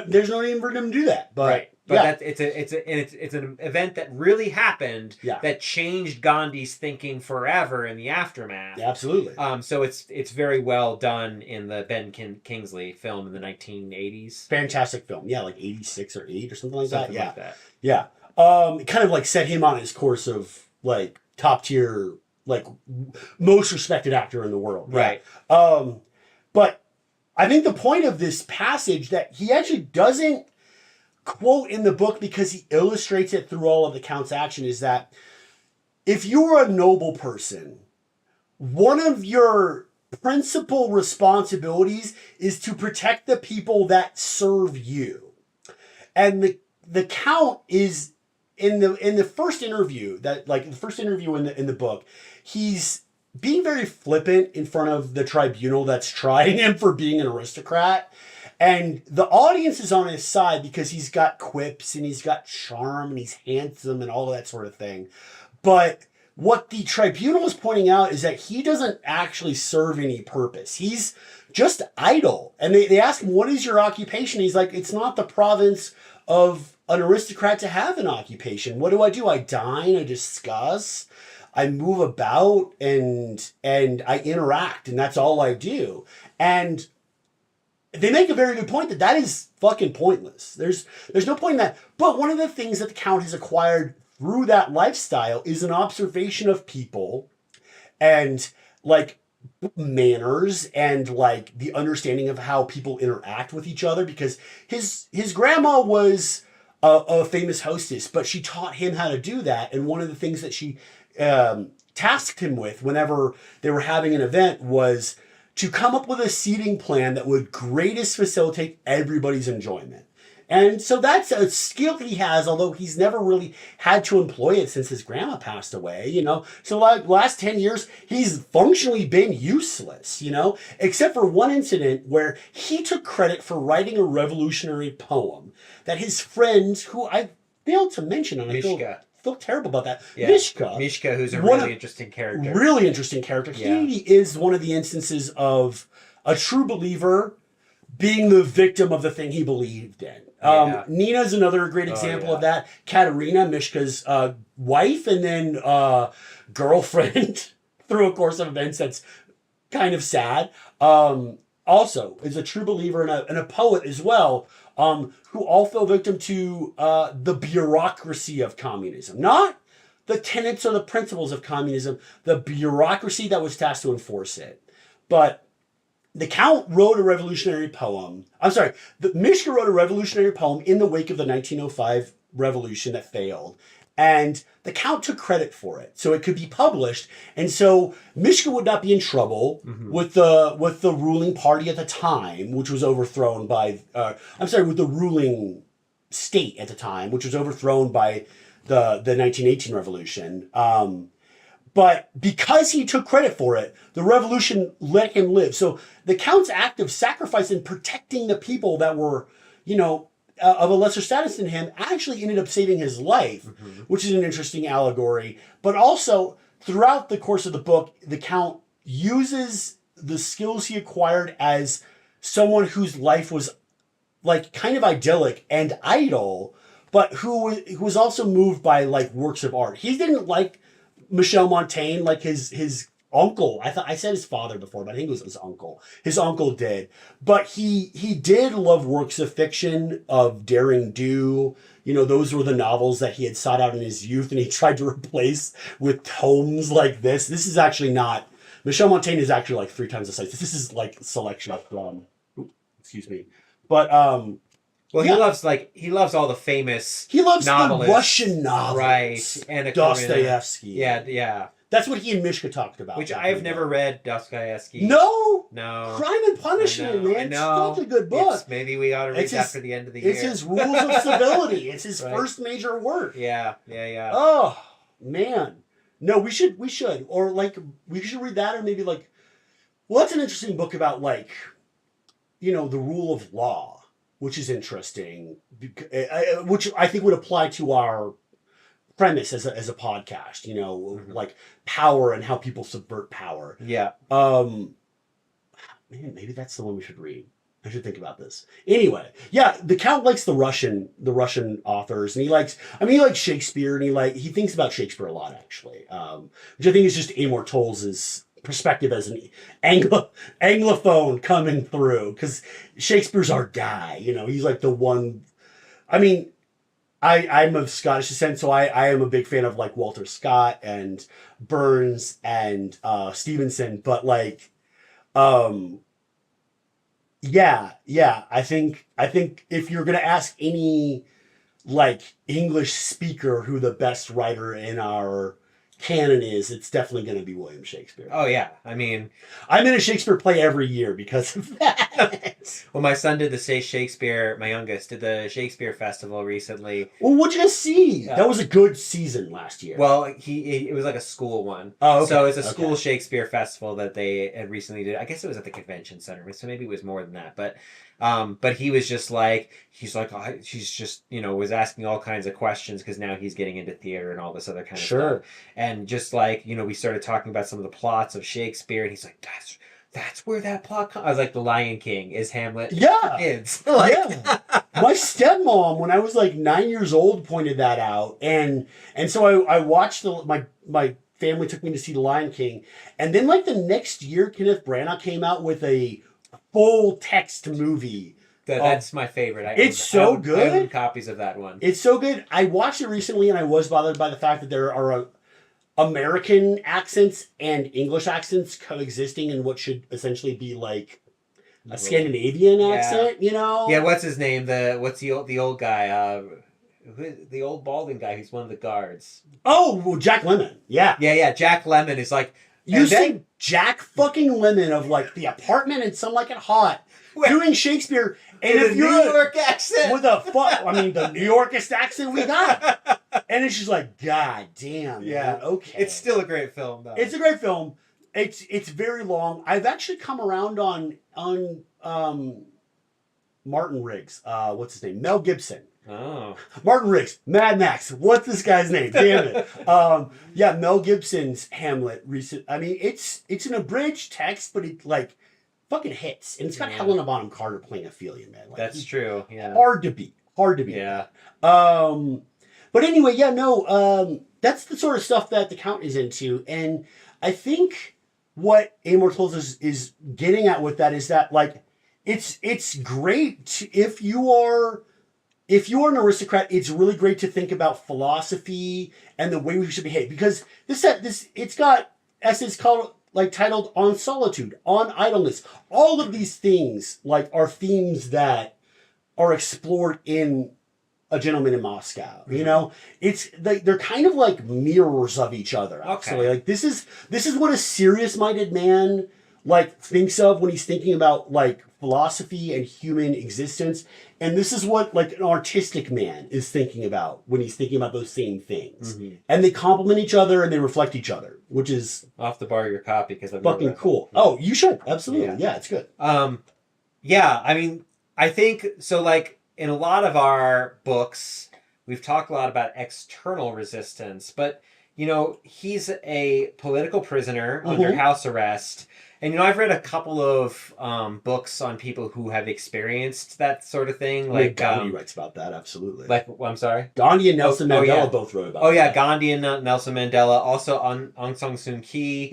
There's no need for them to do that. But right. But it's an event that really happened that changed Gandhi's thinking forever in the aftermath. Yeah, absolutely. So it's very well done in the Ben Kingsley film in the 1980s. Fantastic film. Yeah, like 86 or 8 or something like that. Like that. Yeah. It kind of like set him on his course of like top tier, like most respected actor in the world. Right. But I think the point of this passage that he actually doesn't quote in the book, because he illustrates it through all of the Count's action, is that if you are a noble person, one of your principal responsibilities is to protect the people that serve you. And the Count is in the first interview in the book, he's being very flippant in front of the tribunal that's trying him for being an aristocrat. And the audience is on his side because he's got quips and he's got charm and he's handsome and all of that sort of thing. But what the tribunal is pointing out is that he doesn't actually serve any purpose. He's just idle. And they ask him, what is your occupation? He's like, it's not the province of an aristocrat to have an occupation. What do? I dine, I discuss, I move about, and I interact, and that's all I do. And they make a very good point that is fucking pointless. There's no point in that. But one of the things that the Count has acquired through that lifestyle is an observation of people and like manners and like the understanding of how people interact with each other, because his grandma was a famous hostess, but she taught him how to do that. And one of the things that she tasked him with whenever they were having an event was to come up with a seating plan that would greatest facilitate everybody's enjoyment. And so that's a skill he has, although he's never really had to employ it since his grandma passed away, you know. So like last 10 years, he's functionally been useless, you know, except for one incident where he took credit for writing a revolutionary poem that his friend, who I failed to mention, and I feel terrible about that. Yeah. Mishka, who's a interesting character. Really interesting character. Yeah. He is one of the instances of a true believer being the victim of the thing he believed in. Nina's another great example of that. Katerina, Mishka's wife and then girlfriend through a course of events that's kind of sad. Also is a true believer and a poet as well, who all fell victim to the bureaucracy of communism. Not the tenets or the principles of communism, the bureaucracy that was tasked to enforce it. But the Count wrote a revolutionary poem. Mishka wrote a revolutionary poem in the wake of the 1905 revolution that failed. And the Count took credit for it, so it could be published. And so Mishka would not be in trouble with the ruling party at the time, which was overthrown by, with the ruling state at the time, which was overthrown by the 1918 revolution. But because he took credit for it, the revolution let him live. So the Count's act of sacrifice and protecting the people that were, of a lesser status than him actually ended up saving his life, which is an interesting allegory. But also, throughout the course of the book, the Count uses the skills he acquired as someone whose life was like kind of idyllic and idle, but who was also moved by like works of art. He didn't like Michel Montaigne, like his uncle. I said his father before, but I think it was his uncle. His uncle did. But he did love works of fiction, of daring do. Those were the novels that he had sought out in his youth, and he tried to replace with tomes like this. This is actually not... Michel Montaigne is actually like 3 times the size. This is like selection from... excuse me. But... well, he loves all the famous He loves novelists. the Russian novels. Right. And Dostoevsky. Yeah. That's what he and Mishka talked about. Which I've never read Dostoevsky. No? No. Crime and Punishment, man. It's such a good book. Maybe we ought to read that for the end of the year. It's his Rules of Civility. It's his first major work. Yeah. Oh, man. No, we should. Or like, we should read that, or maybe like, well, that's an interesting book about like, the rule of law, which is interesting, which I think would apply to our premise as a podcast, like power and how people subvert power. Yeah. Man, maybe that's the one we should read. I should think about this. Anyway, yeah, the Count likes the Russian authors, and he likes Shakespeare, and he thinks about Shakespeare a lot, actually, which I think is just Amor Towles' perspective as an Anglophone coming through, because Shakespeare's our guy, he's like the one. I mean, I'm of Scottish descent, so I am a big fan of like Walter Scott and Burns and Stevenson, but like, yeah. I think if you're gonna ask any like English speaker who the best writer in our canon is, it's definitely going to be William Shakespeare. Oh yeah, I mean, I'm in a Shakespeare play every year because of that. Well, my son did my youngest did the Shakespeare Festival recently. Well, what'd you see? That was a good season last year. Well, it was like a school one. Oh, okay. So it's a school Shakespeare festival that they had recently did. I guess it was at the convention center, so maybe it was more than that. But he was just like, she's just, was asking all kinds of questions because now he's getting into theater and all this other kind of stuff. And just like, we started talking about some of the plots of Shakespeare, and he's like, that's where that plot comes. I was like, The Lion King is Hamlet. Yeah. Kids. Yeah. My stepmom, when I was like 9 years old, pointed that out. And so I watched my family took me to see The Lion King. And then like the next year, Kenneth Branagh came out with a full text movie. That's my favorite. I own copies of that one. It's so good. I watched it recently, and I was bothered by the fact that there are American accents and English accents coexisting in what should essentially be like a Scandinavian accent. Yeah. What's his name? What's the old guy? The old balding guy who's one of the guards. Oh, well, Jack Lemmon. Yeah. Jack Lemmon is like. You say Jack fucking Lemmon of like The Apartment and Some Like It Hot doing Shakespeare, and if you're New York accent with the New Yorkest accent we got, and it's just like, God damn, man, okay. It's still a great film, though. It's a great film. It's very long. I've actually come around on Martin Riggs. What's his name? Mel Gibson. Oh. Martin Riggs, Mad Max. What's this guy's name? Damn it. Mel Gibson's Hamlet recent. I mean, it's an abridged text, but it like fucking hits. And it's got Helena Bonham Carter playing Ophelia, man. Like, that's true. Yeah. Hard to beat. Yeah. But anyway, that's the sort of stuff that the Count is into. And I think what Amor Towles is getting at with that is that like it's great if you are an aristocrat. It's really great to think about philosophy and the way we should behave, because it's got essays titled On Solitude, On Idleness. All of these things like are themes that are explored in A Gentleman in Moscow. Mm-hmm. It's like they're kind of like mirrors of each other. Actually, like this is what a serious-minded man like thinks of when he's thinking about like philosophy and human existence. And this is what like an artistic man is thinking about when he's thinking about those same things. Mm-hmm. And they complement each other and they reflect each other, which is I'll have to borrow your copy because I'm fucking cool. Oh, you should. Absolutely. Yeah, it's good. Yeah, I mean, I think so. Like in a lot of our books, we've talked a lot about external resistance, but you know, he's a political prisoner under house arrest. And, you know, I've read a couple of books on people who have experienced that sort of thing. Like Gandhi writes about that, absolutely. Like, I'm sorry? Gandhi and Nelson Mandela both wrote about that. Yeah, Gandhi and Nelson Mandela. Also Aung San Suu Kyi,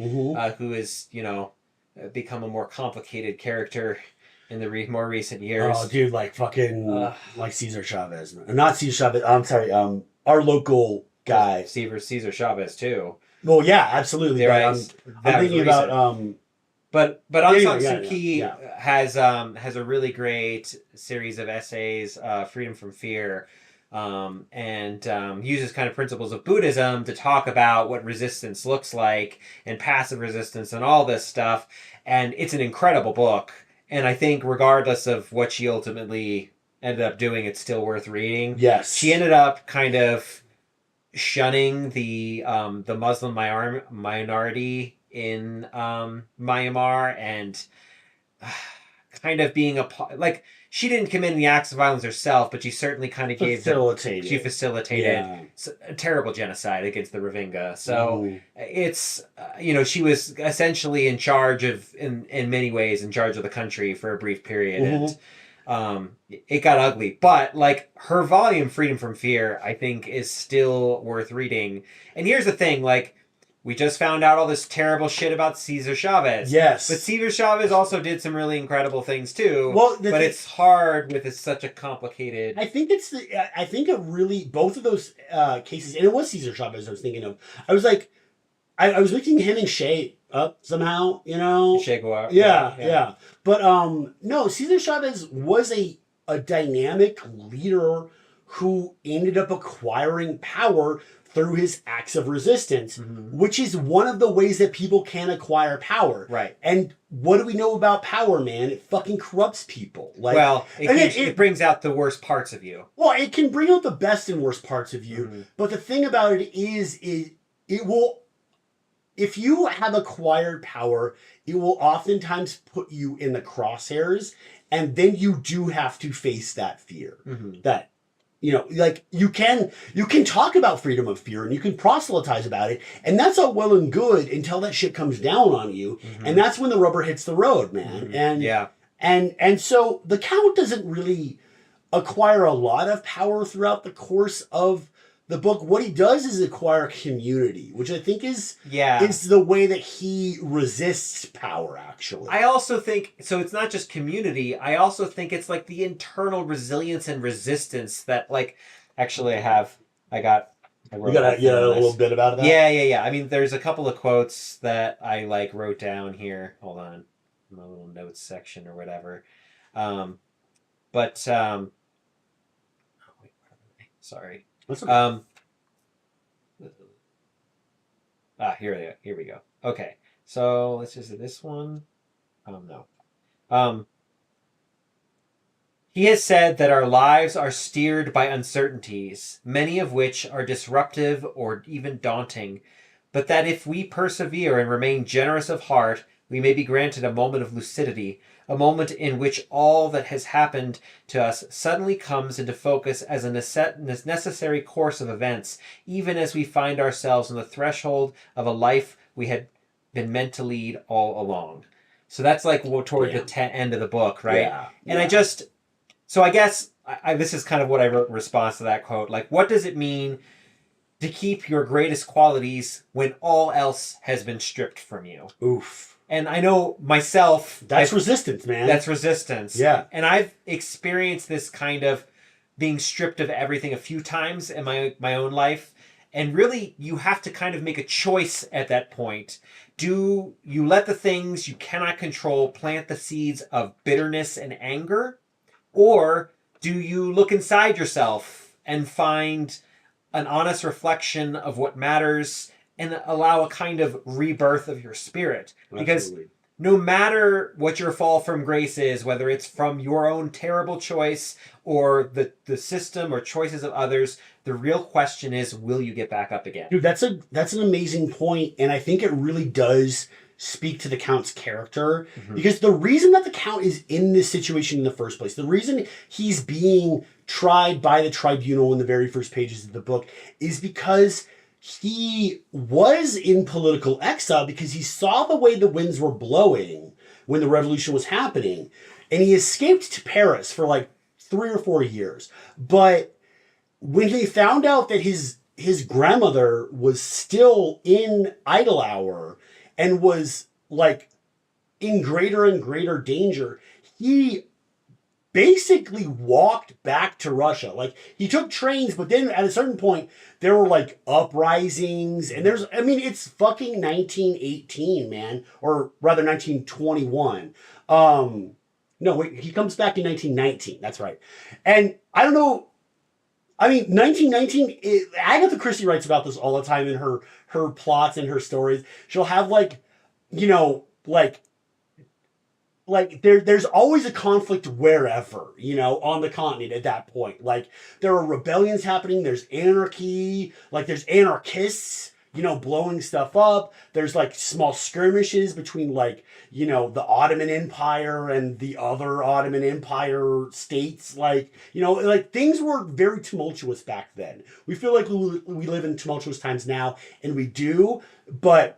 who is, you know, become a more complicated character in the more recent years. Oh, dude, like fucking, like Cesar Chavez. Not Cesar Chavez, I'm sorry, our local guy. Cesar Chavez, too. Well, yeah, absolutely. But I'm thinking about... But Aung San Suu Kyi has a really great series of essays, Freedom from Fear, and uses kind of principles of Buddhism to talk about what resistance looks like and passive resistance and all this stuff. And it's an incredible book. And I think regardless of what she ultimately ended up doing, it's still worth reading. Yes. She ended up kind of shunning the Muslim minority in Myanmar and kind of being like she didn't commit any acts of violence herself, but she certainly kind of facilitated a terrible genocide against the Rohingya. So it's you know, she was essentially in charge of in many ways in charge of the country for a brief period, and it got ugly. But like her volume Freedom from Fear, I think is still worth reading. And here's the thing, like, we just found out all this terrible shit about Cesar Chavez. Yes. But Cesar Chavez also did some really incredible things too. Well, but it's hard with such a complicated... I think it really, both of those cases, and it was Cesar Chavez I was thinking of. I was like, I was mixing him and Che up somehow, you know? Che Guevara. Yeah. But no, Cesar Chavez was a dynamic leader who ended up acquiring power through his acts of resistance, which is one of the ways that people can acquire power. Right. And what do we know about power, man? It fucking corrupts people. Like, well, it brings out the worst parts of you. Well, it can bring out the best and worst parts of you. But the thing about it is it will, if you have acquired power, it will oftentimes put you in the crosshairs, and then you do have to face that fear. That, you know, like you can talk about freedom of fear and you can proselytize about it, and that's all well and good until that shit comes down on you, and that's when the rubber hits the road, man. And so the Count doesn't really acquire a lot of power throughout the course of the book. What he does is acquire community, which I think is the way that he resists power, actually. I also think, so it's not just community, I also think it's like the internal resilience and resistance that, like, actually I wrote a little bit about that? Yeah. I mean, there's a couple of quotes that I, like, wrote down here. Hold on. My little notes section or whatever. Sorry. Here we go. Okay, so let's just do this one. No. He has said that our lives are steered by uncertainties, many of which are disruptive or even daunting, but that if we persevere and remain generous of heart, we may be granted a moment of lucidity, a moment in which all that has happened to us suddenly comes into focus as a necessary course of events, even as we find ourselves on the threshold of a life we had been meant to lead all along. So that's like toward the end of the book, right? And I guess this is kind of what I wrote in response to that quote. Like, what does it mean to keep your greatest qualities when all else has been stripped from you? Oof. And I know myself... That's resistance, man. That's resistance. Yeah. And I've experienced this kind of being stripped of everything a few times in my own life. And really, you have to kind of make a choice at that point. Do you let the things you cannot control plant the seeds of bitterness and anger? Or do you look inside yourself and find an honest reflection of what matters and allow a kind of rebirth of your spirit? Because no matter what your fall from grace is, whether it's from your own terrible choice or the system or choices of others, the real question is, will you get back up again? Dude, that's an amazing point, and I think it really does speak to the Count's character, because the reason that the Count is in this situation in the first place, the reason he's being tried by the tribunal in the very first pages of the book, is because he was in political exile because he saw the way the winds were blowing when the revolution was happening, and he escaped to Paris for like 3 or 4 years. But when he found out that his grandmother was still in Idle Hour and was like in greater and greater danger, he basically walked back to Russia. Like, he took trains, but then at a certain point there were like uprisings, and it's fucking 1918, man, or rather 1921. No, wait, he comes back in 1919. That's right. And I don't know. 1919, Agatha Christie writes about this all the time in her plots and her stories. She'll have there's always a conflict wherever, on the continent at that point. Like, there are rebellions happening, there's anarchy, like there's anarchists, blowing stuff up. There's like small skirmishes between the Ottoman Empire and the other Ottoman Empire states. Things were very tumultuous back then. We feel like we live in tumultuous times now, and we do, but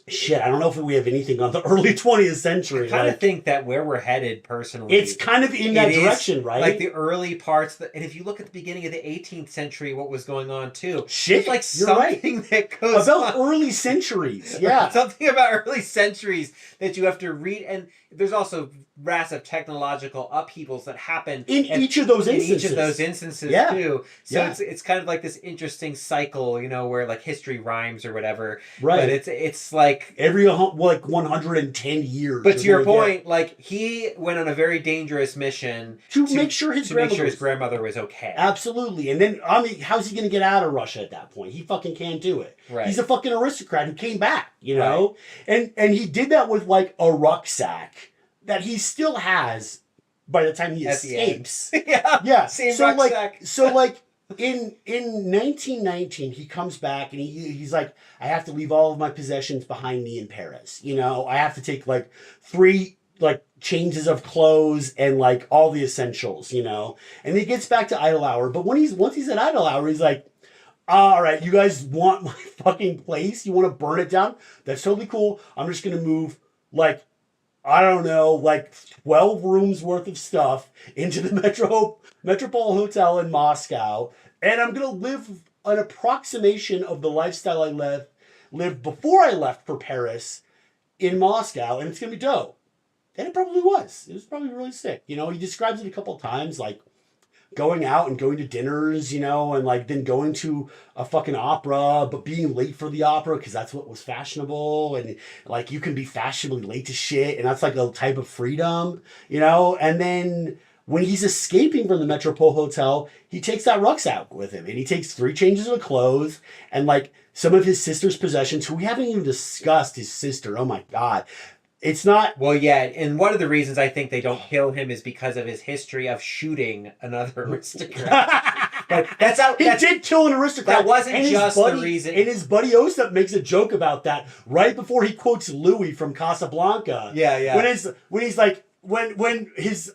shit, I don't know if we have anything on the early 20th century. I kind of think that where we're headed, personally, it's kind of in that direction, right? Like the early parts, and if you look at the beginning of the 18th century, what was going on too? Shit, it's like something right. that goes about on. Early centuries. Yeah, something about early centuries that you have to read, and there's also massive technological upheavals that happen in each of those instances yeah. too. So yeah. it's kind of like this interesting cycle, where like history rhymes or whatever. Right. But it's like every 110 years. But to your point, like, he went on a very dangerous mission to make sure his grandmother was okay. Absolutely. And then how's he going to get out of Russia at that point? He fucking can't do it. Right. He's a fucking aristocrat who came back, Right. And he did that with like a rucksack that he still has by the time he escapes. yeah. Same rucksack. In 1919, he comes back and he's like, I have to leave all of my possessions behind me in Paris. I have to take like 3 changes of clothes and like all the essentials, And he gets back to Idle Hour, but once he's at Idle Hour, he's like, all right, you guys want my fucking place? You want to burn it down? That's totally cool. I'm just gonna move 12 rooms worth of stuff into the Metropole Hotel in Moscow, and I'm going to live an approximation of the lifestyle I lived before I left for Paris in Moscow, and it's going to be dope. And it probably was. It was probably really sick. He describes it a couple of times, like going out and going to dinners, and like then going to a fucking opera, but being late for the opera because that's what was fashionable, and like you can be fashionably late to shit, and that's like a type of freedom, And then when he's escaping from the Metropole Hotel, he takes that rucksack with him, and he takes 3 changes of clothes and like some of his sister's possessions, who we haven't even discussed his sister. Oh my God. It's not... Well, yeah, and one of the reasons I think they don't kill him is because of his history of shooting another aristocrat. He did kill an aristocrat. That wasn't just the reason. And his buddy Osip makes a joke about that right before he quotes Louis from Casablanca. Yeah. When he's like... When his,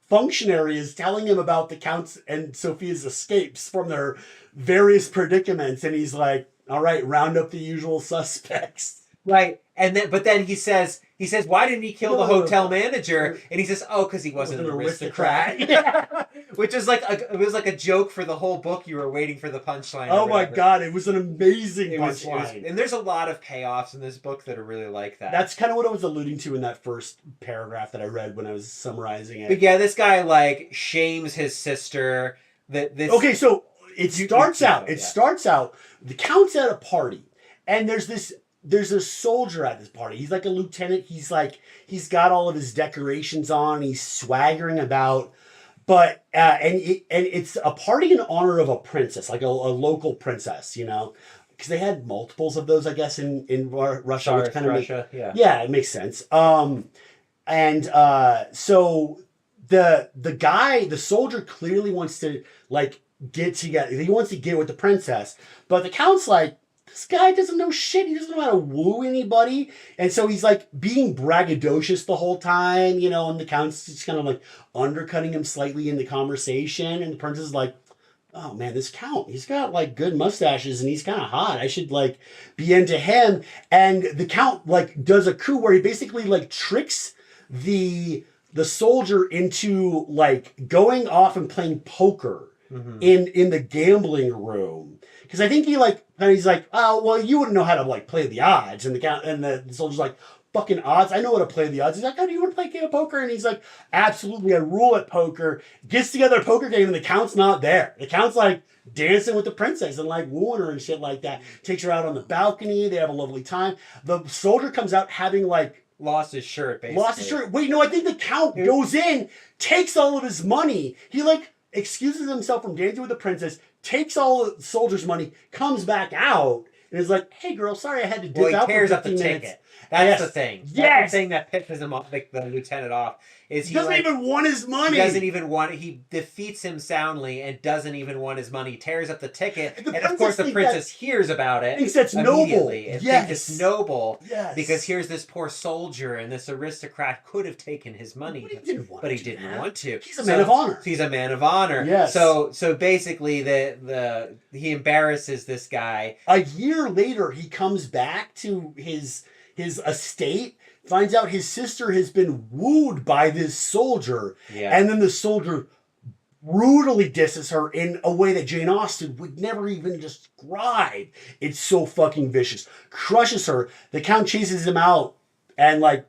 functionary is telling him about the Count's and Sophia's escapes from their various predicaments, and he's like, all right, round up the usual suspects. Right. But then he says, why didn't he kill the hotel manager? And he says, oh, because he wasn't an aristocrat. Yeah. Which is it was like a joke for the whole book. You were waiting for the punchline. Oh my God, it was an amazing punchline. And there's a lot of payoffs in this book that are really like that. That's kind of what I was alluding to in that first paragraph that I read when I was summarizing it. But yeah, this guy shames his sister. Okay, so it starts out. The Count's at a party, and there's a soldier at this party. He's like a lieutenant. He's got all of his decorations on. He's swaggering about, but and it's a party in honor of a princess, like a local princess, because they had multiples of those, I guess, in Russia, which kind of Russia, yeah, it makes sense. So the soldier clearly wants to like get together. He wants to get with the princess, but the count's like, this guy doesn't know shit. He doesn't know how to woo anybody. And so he's like being braggadocious the whole time, and the count's just kind of like undercutting him slightly in the conversation. And the princess is like, oh man, this count, he's got like good mustaches and he's kind of hot. I should like be into him. And the count like does a coup where he basically like tricks the soldier into like going off and playing poker in the gambling room. Because I think he's like, oh, well, you wouldn't know how to like play the odds. And the soldier's like, fucking odds? I know how to play the odds. He's like, oh, do you want to play a game of poker? And he's like, absolutely, I rule at poker. Gets together a poker game and the count's not there. The count's like dancing with the princess and like wooing her and shit like that. Takes her out on the balcony. They have a lovely time. The soldier comes out having like lost his shirt, basically. Lost his shirt. Wait, no, I think the count goes in, takes all of his money. He like excuses himself from dancing with the princess, takes all the soldier's money, comes back out, and is like, hey girl, sorry I had to dip out for 15 minutes. Tears up the ticket. That's the thing. That's the thing that pisses him off, like the lieutenant off. Is he doesn't even want his money. He doesn't even want it. He defeats him soundly and doesn't even want his money. Tears up the ticket. And of course the princess hears about it. Thinks that's noble. And thinks it's noble. Yes. Because here's this poor soldier and this aristocrat could have taken his money. But he didn't want to. He's a man of honor. He's a man of honor. Yes. So basically he embarrasses this guy. A year later he comes back to his estate, finds out his sister has been wooed by this soldier, and then the soldier brutally disses her in a way that Jane Austen would never even describe. It's so fucking vicious. Crushes her. The count chases him out, and they're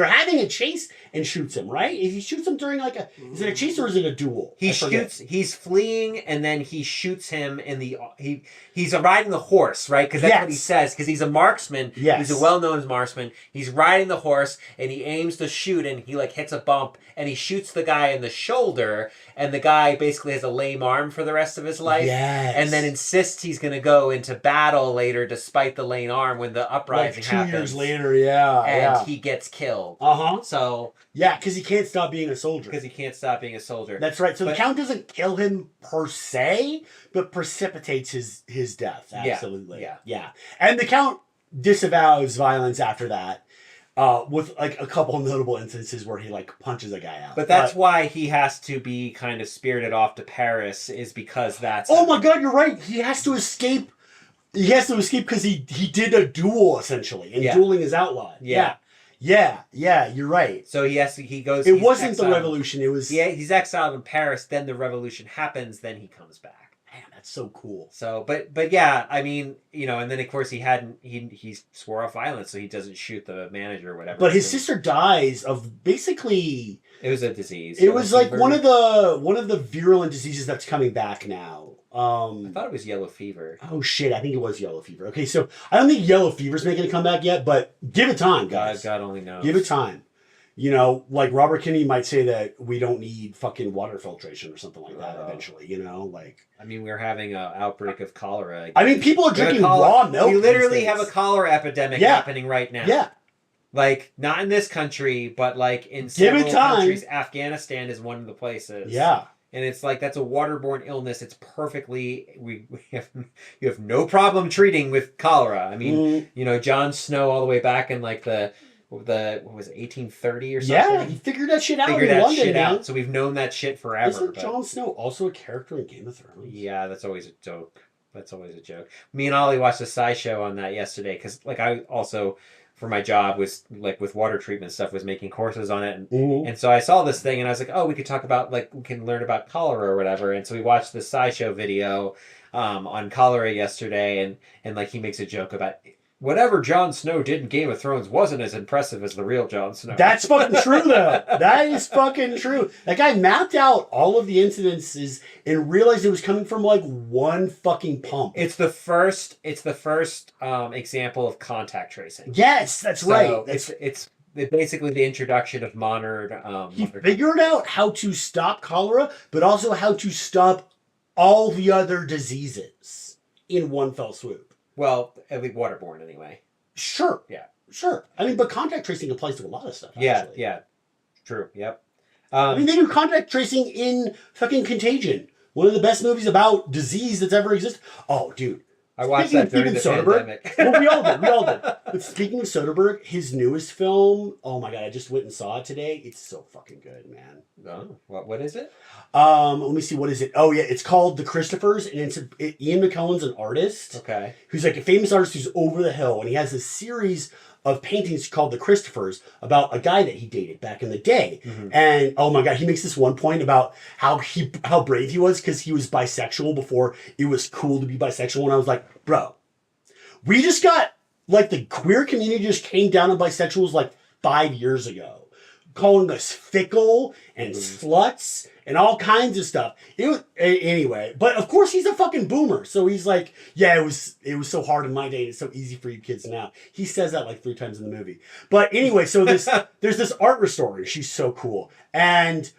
having a chase and shoots him, right? He shoots him during is it a chase or is it a duel? He's fleeing and then he shoots him he's riding the horse, right? Because that's what he says, because he's a marksman. Yes. He's a well-known marksman. He's riding the horse and he aims to shoot and he hits a bump and he shoots the guy in the shoulder and the guy basically has a lame arm for the rest of his life. Yes. And then insists he's going to go into battle later despite the lame arm when the uprising happens. 2 years later, and he gets killed. So because he can't stop being a soldier. That's right. So the count doesn't kill him per se, but precipitates his death. Absolutely. Yeah. And the count disavows violence after that. With a couple of notable instances where he punches a guy out. But that's why he has to be kind of spirited off to Paris, is because that's... Oh my god, you're right. He has to escape. He has to escape because he did a duel, essentially. And dueling is outlawed. Yeah, you're right. So he goes... It wasn't the revolution, it was... Yeah, he's exiled in Paris, then the revolution happens, then he comes back. Man, that's so cool. So, but yeah, I mean, and then of course he swore off violence, so he doesn't shoot the manager or whatever. But his sister dies of basically... It was a disease. It was like one of the virulent diseases that's coming back now. I thought it was yellow fever. Oh shit, I think it was yellow fever. Okay, so I don't think yellow fever's making a comeback yet, but give it time, guys. God only knows. Give it time. Like Robert Kennedy might say that we don't need fucking water filtration or something like that eventually, I mean, we're having an outbreak of cholera. I mean, people are drinking raw milk. We literally have a cholera epidemic happening right now. Yeah. Not in this country, but in several countries. Afghanistan is one of the places. Yeah. And it's that's a waterborne illness. It's perfectly, you have no problem treating with cholera. I mean, Jon Snow all the way back in what was it, 1830 or something? Yeah, he figured that shit out in London, man. So we've known that shit forever. Isn't Jon Snow also a character in Game of Thrones? Yeah, that's always a joke. Me and Ollie watched a SciShow on that yesterday because I also, for my job, was with water treatment stuff, was making courses on it. And so I saw this thing and I was like, oh, we could talk about, we can learn about cholera or whatever. And so we watched the SciShow video on cholera yesterday and he makes a joke about... Whatever Jon Snow did in Game of Thrones wasn't as impressive as the real Jon Snow. That's fucking true, though. That is fucking true. That guy mapped out all of the incidences and realized it was coming from one fucking pump. It's the first example of contact tracing. Yes, that's right. It's basically the introduction of modern. He figured out how to stop cholera, but also how to stop all the other diseases. in one fell swoop. Well, at least waterborne anyway. Sure. Yeah. Sure. I mean, but contact tracing applies to a lot of stuff, actually. Yeah. True. Yep. I mean, they do contact tracing in fucking Contagion. One of the best movies about disease that's ever existed. Oh, dude. I watched that during the pandemic. Well, we all did. But speaking of Soderbergh, his newest film, oh my God, I just went and saw it today. It's so fucking good, man. Oh, what is it? Let me see, what is it? Oh yeah, it's called The Christophers, and Ian McKellen's an artist. Okay. Who's like a famous artist who's over the hill, and he has this series of paintings called The Christophers about a guy that he dated back in the day. Mm-hmm. And oh my God, he makes this one point about how brave he was because he was bisexual before it was cool to be bisexual. And I was like, bro, we just got, like, the queer community just came down on bisexuals like 5 years ago, calling us fickle and sluts and all kinds of stuff. Anyway, but of course he's a fucking boomer. So he's like, yeah, it was so hard in my day. And it's so easy for you kids now. He says that like 3 times in the movie. But anyway, so there's this art restorer. She's so cool. And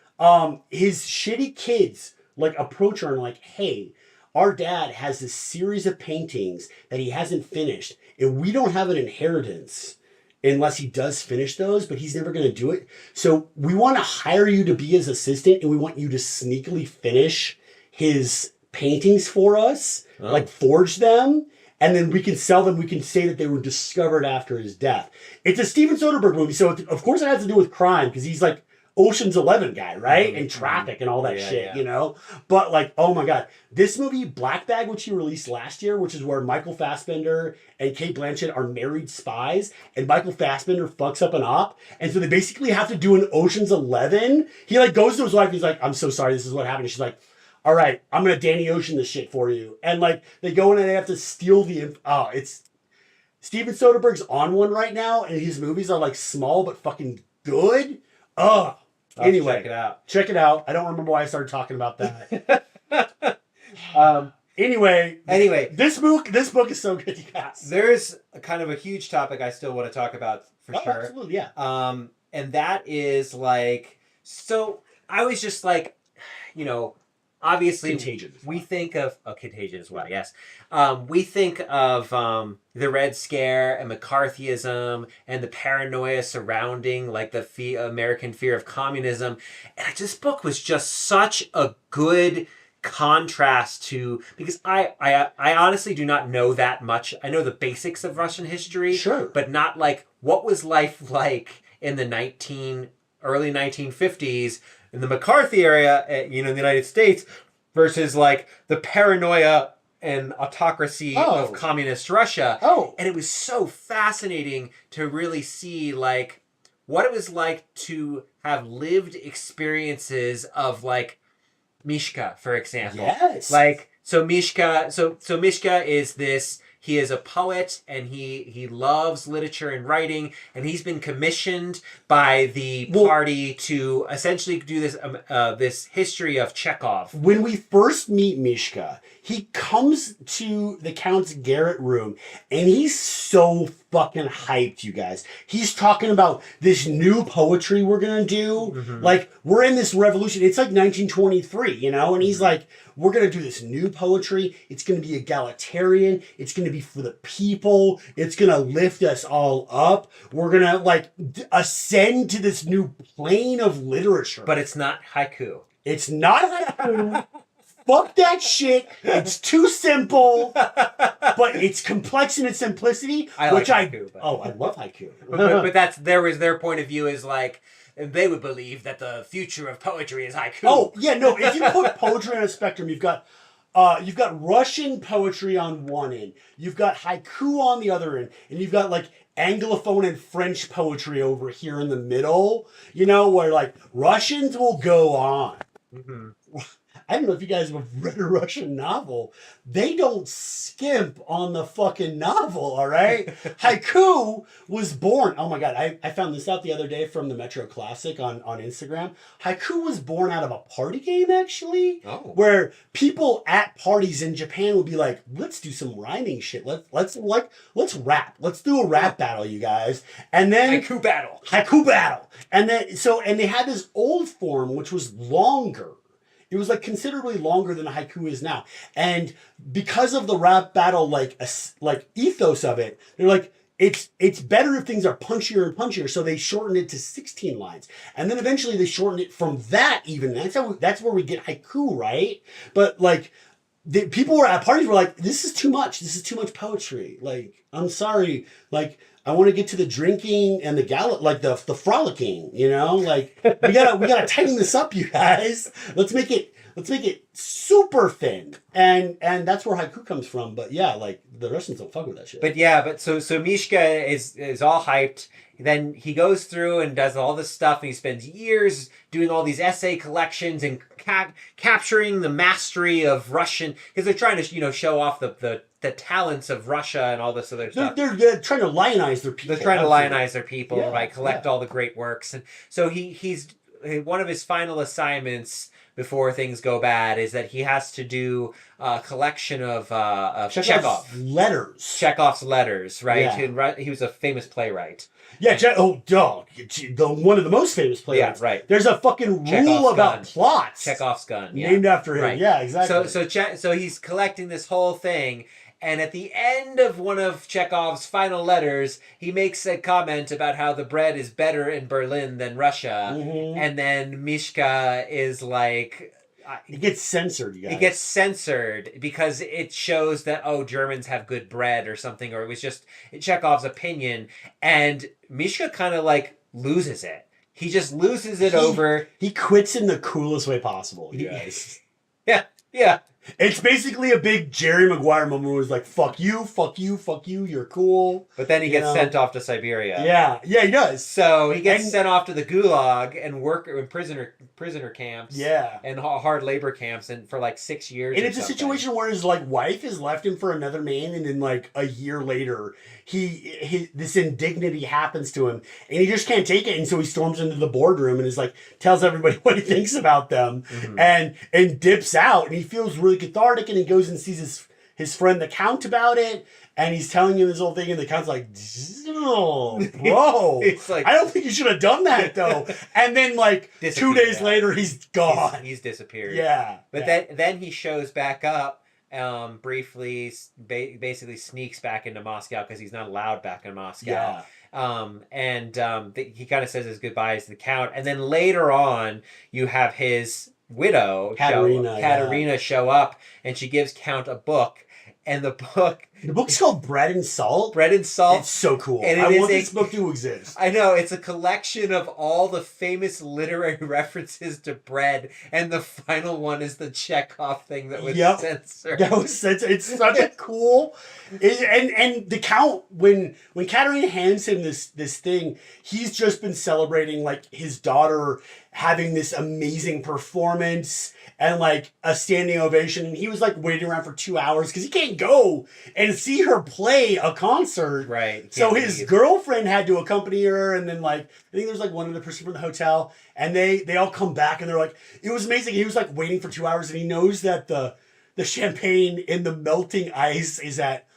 his shitty kids like approach her and like, hey, our dad has this series of paintings that he hasn't finished, and we don't have an inheritance unless he does finish those, but he's never going to do it. So we want to hire you to be his assistant, and we want you to sneakily finish his paintings for us, like forge them, and then we can sell them. We can say that they were discovered after his death. It's a Steven Soderbergh movie, so of course it has to do with crime, because he's like Ocean's 11 guy, right? Mm-hmm. And traffic and all that shit, you know? But like, oh my God. This movie, Black Bag, which he released last year, which is where Michael Fassbender and Cate Blanchett are married spies, and Michael Fassbender fucks up an op, and so they basically have to do an Ocean's 11. He like goes to his wife, he's like, I'm so sorry, this is what happened. And she's like, all right, I'm gonna Danny Ocean this shit for you. And like, they go in and they have to steal it's Steven Soderbergh's on one right now, and his movies are like small but fucking good. Anyway, check it out. I don't remember why I started talking about that. Anyway, this book is so good, you guys. There's a kind of a huge topic I still want to talk about for sure. Absolutely, yeah. And that is like, so I was just like, you know, obviously Contagion. We think of Contagion as well. Yes, we think of the Red Scare and McCarthyism and the paranoia surrounding like the American fear of communism, and this book was just such a good contrast to, because I honestly do not know that much. I know the basics of Russian history, sure, but not like what was life like in the early 1950s. In the McCarthy area, in the United States, versus like the paranoia and autocracy of communist Russia. And it was so fascinating to really see like what it was like to have lived experiences of like Mishka, for example. Yes. Like, so Mishka is this. He is a poet, and he loves literature and writing, and he's been commissioned by the party to essentially do this history of Chekhov. When we first meet Mishka, he comes to the Count's garret room, and he's so fucking hyped, you guys. He's talking about this new poetry we're gonna do. Mm-hmm. Like, we're in this revolution. It's like 1923, you know? And he's like, we're going to do this new poetry. It's going to be egalitarian. It's going to be for the people. It's going to lift us all up. We're going to like ascend to this new plane of literature. But it's not haiku. It's not haiku. Fuck that shit. It's too simple. But it's complex in its simplicity. I love haiku. I love haiku. but their point of view is like, they would believe that the future of poetry is haiku. Oh, yeah, no. If you put poetry on a spectrum, you've got Russian poetry on one end, you've got haiku on the other end, and you've got like Anglophone and French poetry over here in the middle, you know, where like Russians will go on. Mm-hmm. I don't know if you guys have read a Russian novel. They don't skimp on the fucking novel, all right? Haiku was born. Oh my God, I found this out the other day from the Metro Classic on Instagram. Haiku was born out of a party game, actually. Where people at parties in Japan would be like, let's do some rhyming shit. Let's rap. Let's do a rap battle, you guys. And then Haiku battle. And then they had this old form which was longer. it was like considerably longer than a haiku is now. And because of the rap battle like ethos of it, they're like, it's better if things are punchier and punchier, so they shortened it to 16 lines, and then eventually they shortened it from that. Even that's where we get haiku, right? But like people were at parties were like, this is too much. This is too much poetry. Like, I'm sorry. Like, I want to get to the drinking and the like the frolicking. You know, like we gotta tighten this up, you guys. Let's make it super thin, and that's where haiku comes from. But yeah, like the Russians don't fuck with that shit. But so Mishka is all hyped. Then he goes through and does all this stuff, and he spends years doing all these essay collections and capturing the mastery of Russian, because they're trying to show off the talents of Russia and all this other stuff. They're trying to lionize their people. They're trying to lionize their people, right? Collect all the great works, and so he's one of his final assignments before things go bad is that he has to do a collection of Chekhov's letters, right? Yeah. He was a famous playwright. Yeah, one of the most famous playwrights. Yeah, right. There's a fucking rule about plots. Chekhov's gun, named after him. Right. Yeah, exactly. So he's collecting this whole thing, and at the end of one of Chekhov's final letters, he makes a comment about how the bread is better in Berlin than Russia, and then Mishka is like, it gets censored, you guys. It gets censored because it shows that, Germans have good bread or something, or it was just Chekhov's opinion. And Mishka kind of like loses it. He just loses it over. He quits in the coolest way possible, you guys. Yeah. It's basically a big Jerry Maguire moment where he's like, fuck you, you're cool. But then he gets sent off to Siberia. Yeah, he does. So he gets sent off to the Gulag and work in prisoner camps. Yeah. And hard labor camps and for like 6 years. And it's a situation where his like wife has left him for another man, and then like a year later, this indignity happens to him, and he just can't take it, and so he storms into the boardroom and is like, tells everybody what he thinks about them, and dips out, and he feels really cathartic, and he goes and sees his friend the Count about it, and he's telling him this whole thing, and the Count's like, oh, bro, it's like, I don't think you should have done that though. And then like 2 days later, he's gone. He's disappeared. Yeah. But then he shows back up. Briefly, basically sneaks back into Moscow because he's not allowed back in Moscow. Yeah. He kind of says his goodbyes to the Count, and then later on, you have his widow Katerina show up, and she gives Count a book, and the book's called Bread and Salt. It's so cool. And I want this book to exist. I know, it's a collection of all the famous literary references to bread, and the final one is the Chekhov thing that was censored. That was censored. It's such a cool. And the Count, when Katerina hands him this thing, he's just been celebrating like his daughter having this amazing performance and like a standing ovation, and he was like waiting around for 2 hours because he can't go and see her play a concert. Right. So his girlfriend had to accompany her, and then like I think there's like one other person from the hotel, and they all come back, and they're like, it was amazing. He was like waiting for 2 hours, and he knows that the champagne in the melting ice is at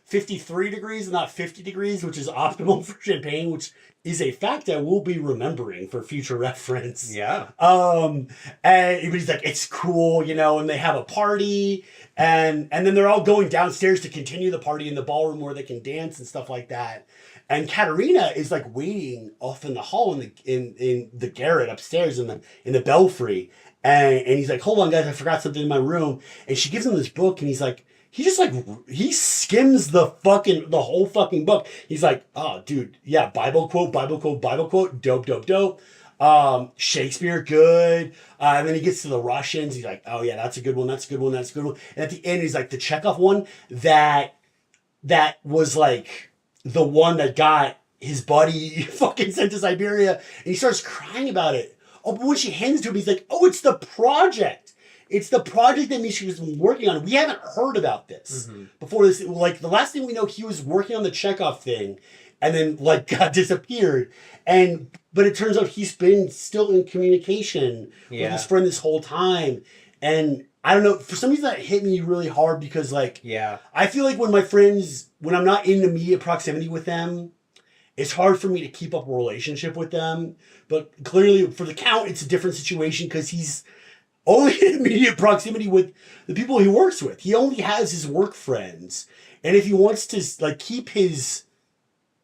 53 degrees and not 50 degrees, which is optimal for champagne, which is a fact I will be remembering for future reference. Yeah. And he's like, it's cool, and they have a party, and then they're all going downstairs to continue the party in the ballroom where they can dance and stuff like that. And Katerina is like waiting off in the hall in the garret upstairs in the belfry. And he's like, hold on guys, I forgot something in my room. And she gives him this book, and he's like, he skims the whole fucking book. He's like, oh, dude, yeah, Bible quote, dope. Shakespeare, good. And then he gets to the Russians. He's like, oh yeah, that's a good one. And at the end, he's like, the Chekhov one that was like the one that got his buddy fucking sent to Siberia. And he starts crying about it. Oh, but when she hands it to him, he's like, oh, it's the project. It's the project that Mishka's been working on. We haven't heard about this before this. Like, the last thing we know, he was working on the Chekhov thing and then, like, got disappeared. But it turns out he's been still in communication with his friend this whole time. And I don't know, for some reason that hit me really hard because, like, I feel like when my friends, when I'm not in immediate proximity with them, it's hard for me to keep up a relationship with them. But clearly, for the Count, it's a different situation because he's only in immediate proximity with the people he works with. He only has his work friends. And if he wants to like keep his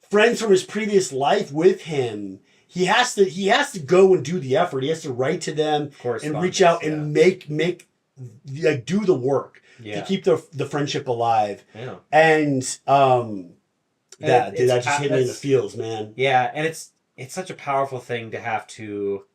friends from his previous life with him, he has to go and do the effort. He has to write to them and reach out and make like do the work to keep the friendship alive. Yeah. And that just hit me in the feels, man. Yeah, and it's such a powerful thing to have to,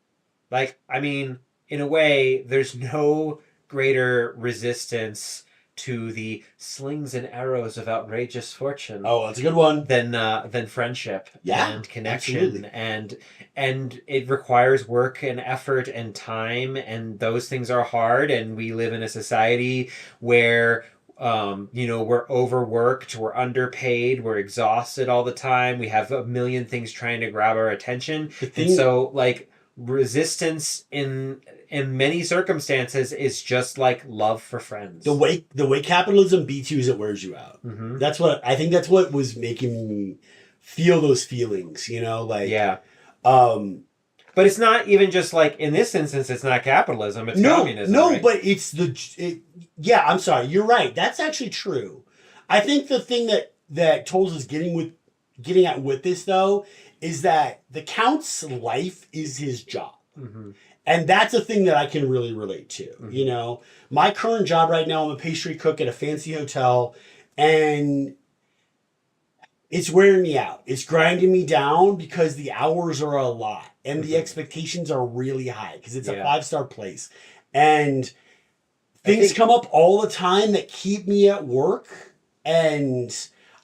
like, I mean, in a way, there's no greater resistance to the slings and arrows of outrageous fortune. Oh, that's a good one. Than friendship and connection. Absolutely. And it requires work and effort and time, and those things are hard, and we live in a society where we're overworked, we're underpaid, we're exhausted all the time, we have a million things trying to grab our attention. And so like resistance in many circumstances is just like love for friends. The way capitalism beats you is it wears you out. Mm-hmm. That's what was making me feel those feelings, but it's not even just like in this instance, it's not capitalism, it's communism. No, right? But it's yeah, I'm sorry, you're right. That's actually true. I think the thing that Tolles is getting at with this though is that the Count's life is his job. Mm-hmm. And that's a thing that I can really relate to. Mm-hmm. My current job right now, I'm a pastry cook at a fancy hotel, and it's wearing me out. It's grinding me down because the hours are a lot and the expectations are really high because it's a 5-star place. And things come up all the time that keep me at work, and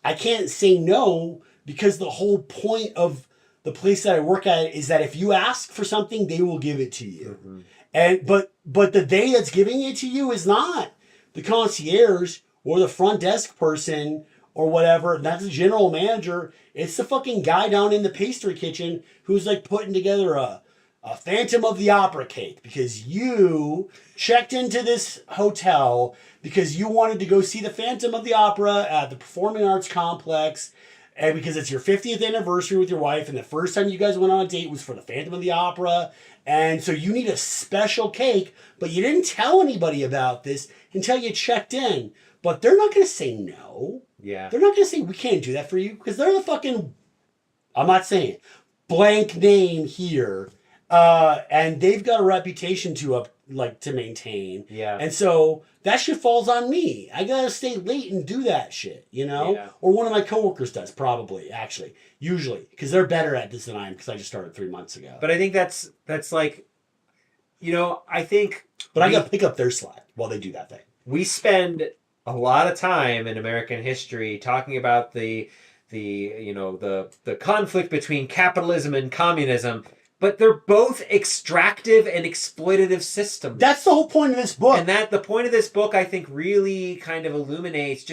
I can't say no because the whole point of the place that I work at is that if you ask for something, they will give it to you. Mm-hmm. And but the day that's giving it to you is not the concierge or the front desk person or whatever. That's the general manager. It's the fucking guy down in the pastry kitchen who's like putting together a Phantom of the Opera cake because you checked into this hotel because you wanted to go see the Phantom of the Opera at the Performing Arts Complex, and because it's your 50th anniversary with your wife, and the first time you guys went on a date was for the Phantom of the Opera, and so you need a special cake, but you didn't tell anybody about this until you checked in. But they're not going to say no. Yeah. They're not going to say, we can't do that for you, because they're the fucking, I'm not saying it, blank name here. And they've got a reputation to maintain. Yeah. And so that shit falls on me. I gotta stay late and do that shit, Yeah. Or one of my coworkers does, probably, actually. Usually. Because they're better at this than I am, because I just started 3 months ago. But I think that's like, I think... But I gotta pick up their slack while they do that thing. We spend a lot of time in American history talking about the conflict between capitalism and communism, but they're both extractive and exploitative systems. That's the whole point of this book. And the point of this book, I think, really kind of illuminates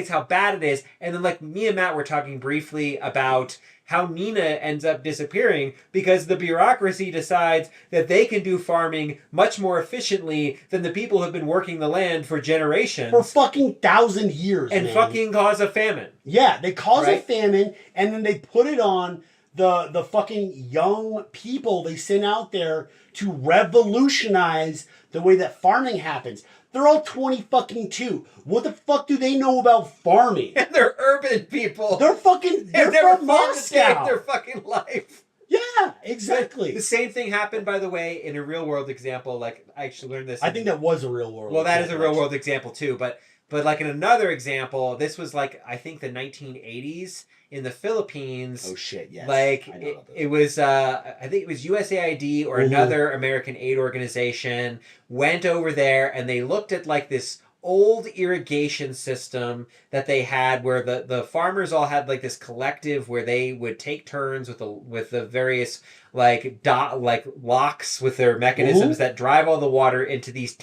how bad it is. And then, like, me and Matt were talking briefly about how Nina ends up disappearing because the bureaucracy decides that they can do farming much more efficiently than the people who have been working the land for generations. For fucking 1,000 years, and fucking cause a famine. Yeah, they cause a famine, and then they put it on the fucking young people they send out there to revolutionize the way that farming happens. They're all 20 fucking 2. What the fuck do they know about farming? And they're urban people. They're from Moscow. Their fucking life. Yeah, exactly. The same thing happened, by the way, in a real world example. Like, I actually learned this. I think that was a real world. Well, that is a real world example too. But like in another example, this was like, I think the 1980s in the Philippines. Oh shit! Yes. Like it was, I think it was USAID or another American aid organization went over there and they looked at like this old irrigation system that they had where the farmers all had like this collective where they would take turns with the various locks with their mechanisms that drive all the water into these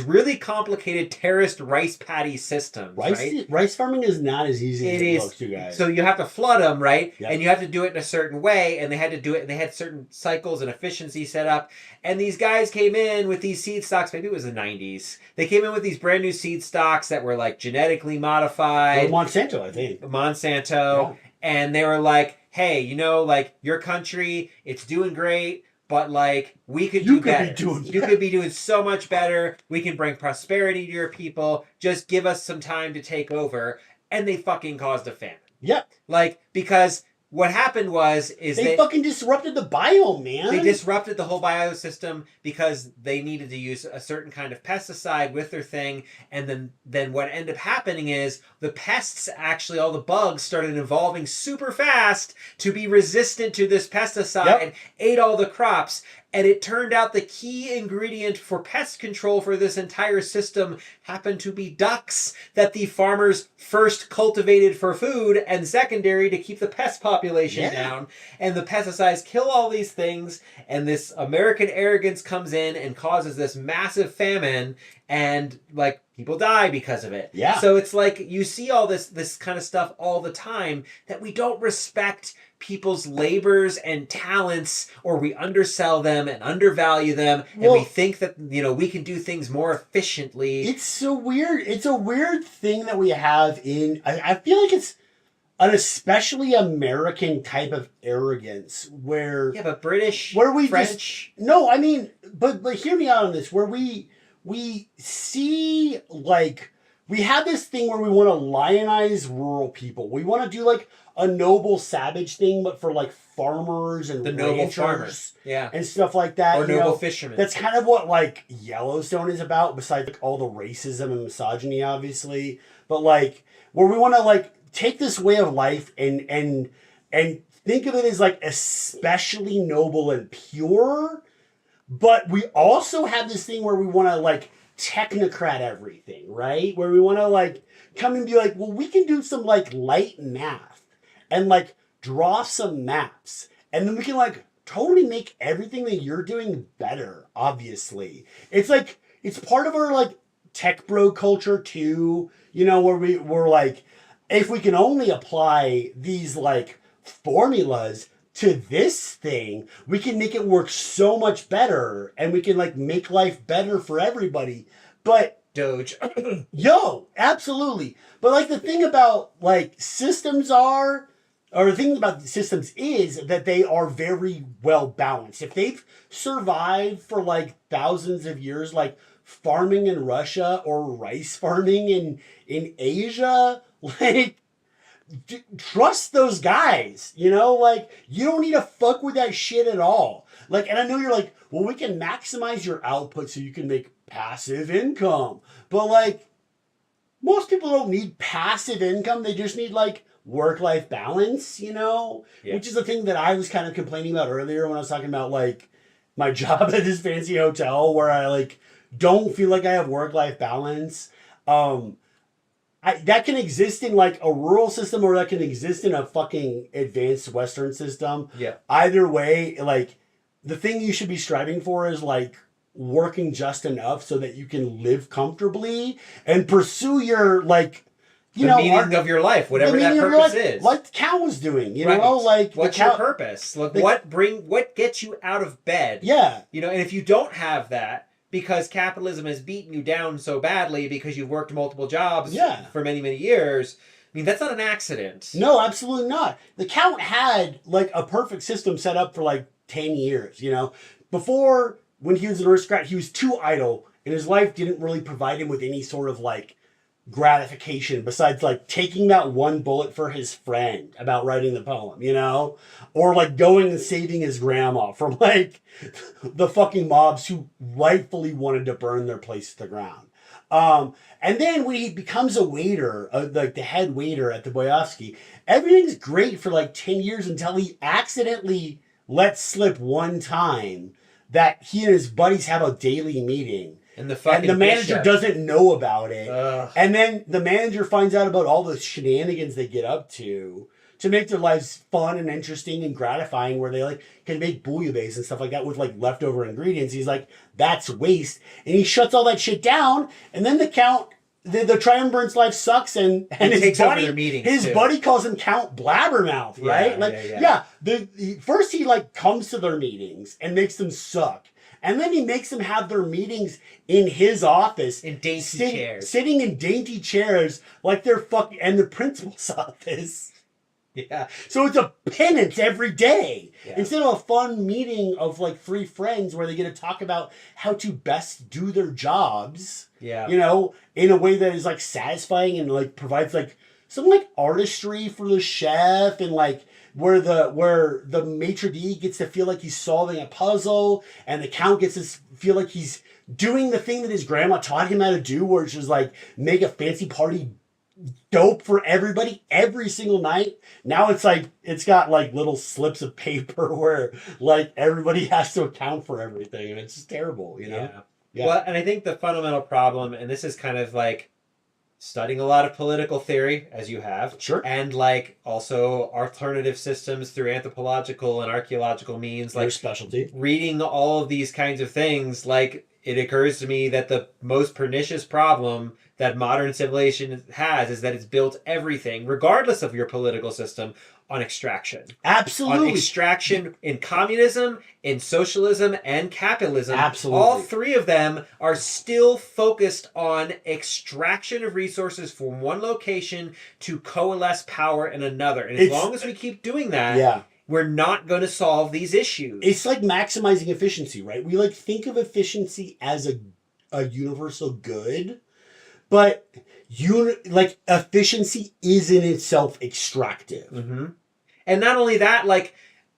really complicated terraced rice paddy systems. Rice farming is not as easy as it looks, you guys. So you have to flood them, right? Yep. And you have to do it in a certain way, and they had to do it, and they had certain cycles and efficiency set up. And these guys came in with these seed stocks, maybe it was the 90s. They came in with these brand new seed stocks that were like genetically modified. Monsanto, I think. Monsanto. Yeah. And they were like, hey, like your country, it's doing great. but like we could do better. You could be doing so much better. We can bring prosperity to your people. Just give us some time to take over. And they fucking caused a famine. Yep. Like, because what happened is they fucking disrupted the biome, man. They disrupted the whole biosystem because they needed to use a certain kind of pesticide with their thing, and then what ended up happening is the pests, actually all the bugs, started evolving super fast to be resistant to this pesticide and ate all the crops. And it turned out the key ingredient for pest control for this entire system happened to be ducks that the farmers first cultivated for food and secondary to keep the pest population down. And the pesticides kill all these things, and this American arrogance comes in and causes this massive famine, and like people die because of it. Yeah. So it's like you see all this kind of stuff all the time, that we don't respect people's labors and talents, or we undersell them and undervalue them, and we think that, you know, we can do things more efficiently. It's so weird. It's a weird thing that we have in... I feel like it's an especially American type of arrogance where... Yeah, but British, where we French... No, I mean, but hear me out on this, where we see, like... We have this thing where we want to lionize rural people. We want to do, like, a noble savage thing, but for, like, farmers and the noble ranchers, farmers, and stuff like that. Or noble fishermen. That's kind of what, like, Yellowstone is about, besides, like, all the racism and misogyny, obviously. But, like, where we want to, like, take this way of life and think of it as, like, especially noble and pure. But we also have this thing where we want to, like, technocrat everything, right? Where we want to, like, come and be like, well, we can do some, like, light math and, like, draw some maps, and then we can, like, totally make everything that you're doing better, obviously. It's like, it's part of our, like, tech bro culture too, you know, where we're like, if we can only apply these, like, formulas to this thing, we can make it work so much better, and we can, like, make life better for everybody. But Doge. Yo, absolutely. But, like, the thing about, like, systems are, or the thing about systems is that they are very well balanced. If they've survived for, like, thousands of years, like farming in Russia or rice farming in Asia, like, trust those guys, you know? Like, you don't need to fuck with that shit at all. Like, and I know you're like, well, we can maximize your output so you can make passive income. But, like, most people don't need passive income. They just need, like, work-life balance, you know? Yeah. Which is the thing that I was kind of complaining about earlier when I was talking about, like, my job at this fancy hotel where I, like, don't feel like I have work-life balance. That can exist in, like, a rural system, or that can exist in a fucking advanced Western system. Yeah. Either way, like, the thing you should be striving for is, like, working just enough so that you can live comfortably and pursue your, like, the meaning of your life, whatever that purpose is. Like Cal was doing, you know? Like, what's your purpose? Like, what gets you out of bed? Yeah. You know, and if you don't have that, because capitalism has beaten you down so badly because you've worked multiple jobs for many, many years, I mean, that's not an accident. No, absolutely not. The Count had, like, a perfect system set up for, like, 10 years, you know? Before, when he was an aristocrat, he was too idle, and his life didn't really provide him with any sort of, like, gratification besides, like, taking that one bullet for his friend about writing the poem, you know? Or, like, going and saving his grandma from, like, the fucking mobs who rightfully wanted to burn their place to the ground. And then when he becomes a waiter, like the head waiter at the Boyovsky, everything's great for, like, 10 years until he accidentally lets slip one time that he and his buddies have a daily meeting. And the manager doesn't know about it. Ugh. And then the manager finds out about all the shenanigans they get up to make their lives fun and interesting and gratifying, where they, like, can make bouillabaisse and stuff like that with, like, leftover ingredients. He's like, that's waste. And he shuts all that shit down. And then the Count, the Triumvir's life sucks, and his buddy calls him Count Blabbermouth, right? First he, like, comes to their meetings and makes them suck. And then he makes them have their meetings in his office. In dainty chairs. Sitting in dainty chairs like they're fucking... And the principal's office. Yeah. So it's a penance every day. Yeah. Instead of a fun meeting of like 3 friends where they get to talk about how to best do their jobs, Yeah. you know, in a way that is like satisfying and like provides like some like artistry for the chef, and like where the maitre d' gets to feel like he's solving a puzzle, and the count gets to feel like he's doing the thing that his grandma taught him how to do, which is like make a fancy party dope for everybody every single night. Now it's like it's got like little slips of paper where like everybody has to account for everything, and it's just terrible, you know? Yeah. Well, and I think the fundamental problem, and this is kind of like studying a lot of political theory, as you have, Sure, and like also alternative systems through anthropological and archaeological means, like your specialty. reading all of these kinds of things, like it occurs to me that the most pernicious problem that modern civilization has is that it's built everything, regardless of your political system, on extraction. Absolutely. On extraction in communism, in socialism, and capitalism. Absolutely. All 3 of them are still focused on extraction of resources from one location to coalesce power in another. And as long as we keep doing that, we're not going to solve these issues. It's like maximizing efficiency, right? We like think of efficiency as a universal good, but like efficiency is in itself extractive. Mm-hmm. And not only that, like,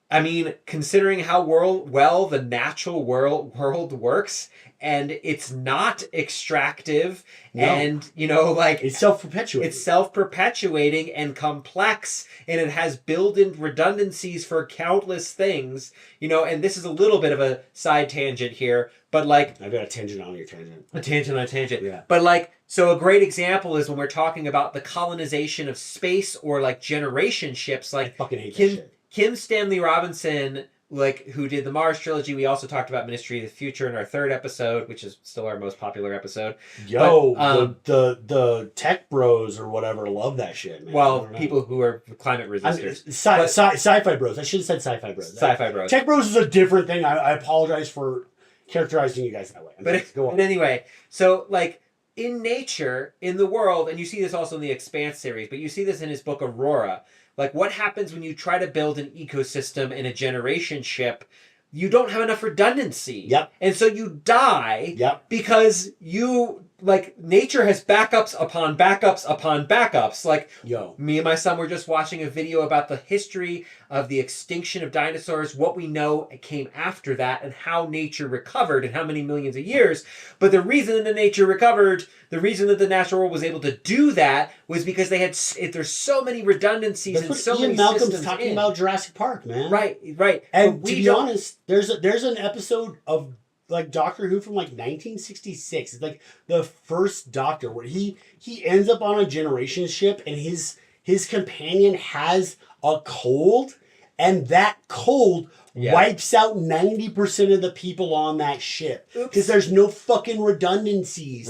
I mean, considering how well the natural world works, and it's not extractive, and, you know, like... It's self-perpetuating. It's self-perpetuating and complex, and it has built-in redundancies for countless things, you know, and this is a little bit of a side tangent here, but, like... I've got a tangent on your tangent. A tangent on a tangent. Yeah. But, like, so a great example is when we're talking about the colonization of space or, like, generation ships, like... I fucking hate that shit. Kim Stanley Robinson, like, who did the Mars trilogy. We also talked about Ministry of the Future in our 3rd episode, which is still our most popular episode. Yo, but, the tech bros or whatever love that shit, man. Well, people who are climate resistors. Sci-fi bros. I should have said sci-fi bros. Sci-fi bros. Tech bros is a different thing. I apologize for characterizing you guys that way. But anyway, so, like, in nature, in the world, and you see this also in the Expanse series, but you see this in his book Aurora. Like, what happens when you try to build an ecosystem in a generation ship? You don't have enough redundancy. Yep. And so you die. Yep. Because you, like, nature has backups upon backups upon backups. Like, me and my son were just watching a video about the history of the extinction of dinosaurs, what we know came after that, and how nature recovered, and how many millions of years. But the reason that nature recovered, the reason that the natural world was able to do that, was because they had there's so many redundancies. That's and what so Ian many Malcolm's systems talking about Jurassic Park, man. Right. And to be honest, there's an episode of like Doctor Who from like 1966. It's like the first Doctor where he ends up on a generation ship, and his companion has a cold, and that cold wipes out 90% of the people on that ship. Because there's no fucking redundancies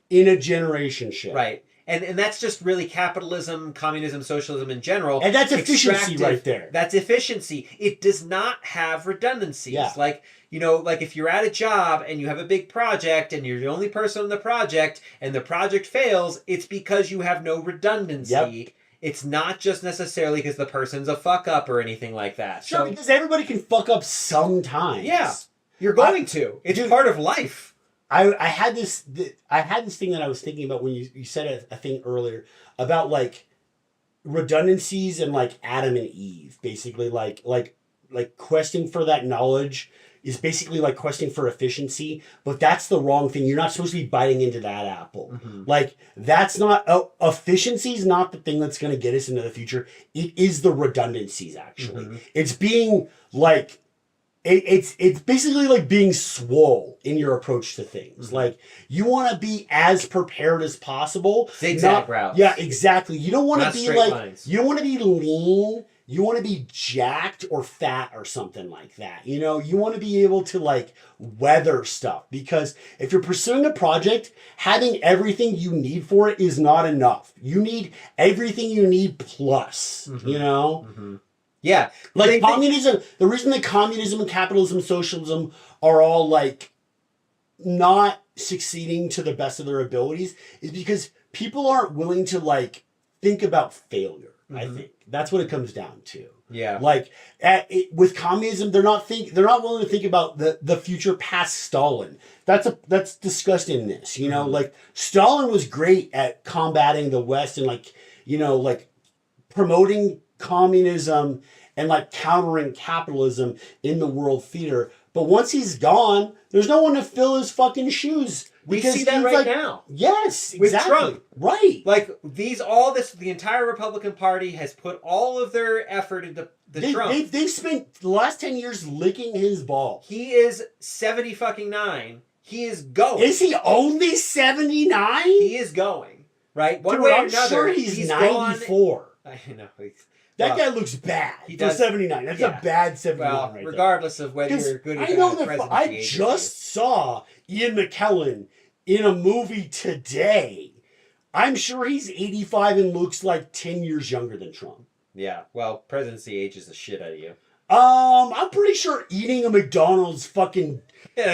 in a generation ship. Right. And that's just really capitalism, communism, socialism in general. And that's efficiency right there. That's efficiency. It does not have redundancies. Yeah. Like, you know, like if you're at a job and you have a big project and you're the only person on the project and the project fails, it's because you have no redundancy. Yep. It's not just necessarily because the person's a fuck up or anything like that. Sure, because everybody can fuck up sometimes. Yeah. You're going to. It's part of life. I had this thing that I was thinking about when you said a thing earlier about like redundancies and like Adam and Eve, basically like questing for that knowledge is basically like questing for efficiency, but that's the wrong thing. You're not supposed to be biting into that apple. Mm-hmm. Like that's not efficiency is not the thing that's going to get us into the future. It is the redundancies actually. Mm-hmm. It's being like it's basically like being swole in your approach to things. Mm-hmm. Like you want to be as prepared as possible. Zigzag routes. Yeah, exactly. You don't want to be like lines. You don't want to be lean. You want to be jacked or fat or something like that. You know, you want to be able to like weather stuff, because if you're pursuing a project, having everything you need for it is not enough. You need everything you need plus, mm-hmm. you know? Mm-hmm. Yeah. Like communism, the reason that communism and capitalism and socialism are all like not succeeding to the best of their abilities is because people aren't willing to like think about failure. I think that's what it comes down to. Yeah. Like with communism, they're not willing to think about the future past Stalin. That's discussed in this. You know, like Stalin was great at combating the West and like promoting communism and like countering capitalism in the world theater. But once he's gone, there's no one to fill his fucking shoes. We see that right now. Yes, with exactly. Trump. Right. Like the entire Republican Party has put all of their effort into Trump. They've spent the last 10 years licking his ball. He is 79. He is going. Is he only 79? He is going. Right? One way or another, sure he's 94. I know. That guy looks bad. He does 79. That's a bad 79 right there. Regardless of whether you're good at presidency. I just saw Ian McKellen in a movie today. I'm sure he's 85 and looks like 10 years younger than Trump. Yeah, well, presidency ages the shit out of you. I'm pretty sure eating a McDonald's fucking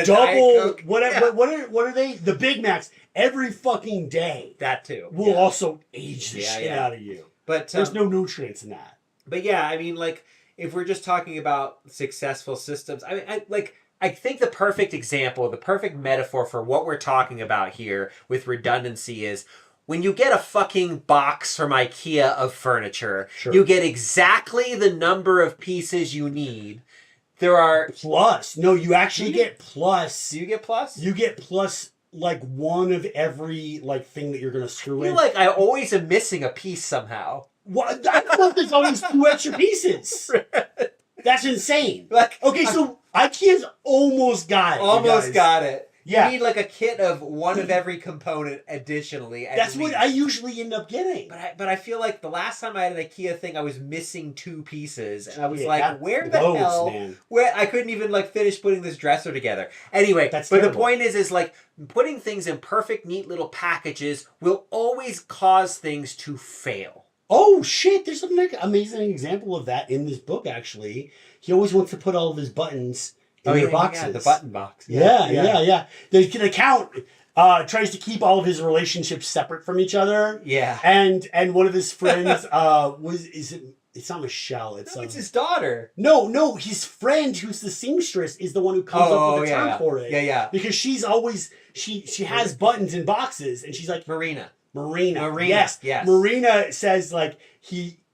double whatever. Yeah. What are they? The Big Macs every fucking day. That too will also age the shit out of you. But there's no nutrients in that. But yeah, I mean, like if we're just talking about successful systems, I mean, I think the perfect example, the perfect metaphor for what we're talking about here with redundancy is when you get a fucking box from IKEA of furniture, you get exactly the number of pieces you need. There are plus. No, you actually get plus. Do you get plus? You get plus like one of every like thing that you're gonna screw in. I feel like I always am missing a piece somehow. What? I thought there's always 2 extra pieces. That's insane. Okay, so IKEA's almost got it. Almost got it. Yeah. You need like a kit of one of every component additionally. That's what I usually end up getting. But I feel like the last time I had an IKEA thing, I was missing 2 pieces. And I was like, where the hell? Man. Where I couldn't even like finish putting this dresser together. Anyway, but the point is like putting things in perfect, neat little packages will always cause things to fail. Oh shit, there's an amazing example of that in this book actually. He always wants to put all of his buttons in the boxes. Yeah, the button box. Yeah. The count tries to keep all of his relationships separate from each other. Yeah. And one of his friends it's not Michelle, it's his daughter. No, his friend who's the seamstress is the one who comes up with the term for it. Yeah. Because she's always she has buttons in boxes and she's like Marina. Yes. Marina says like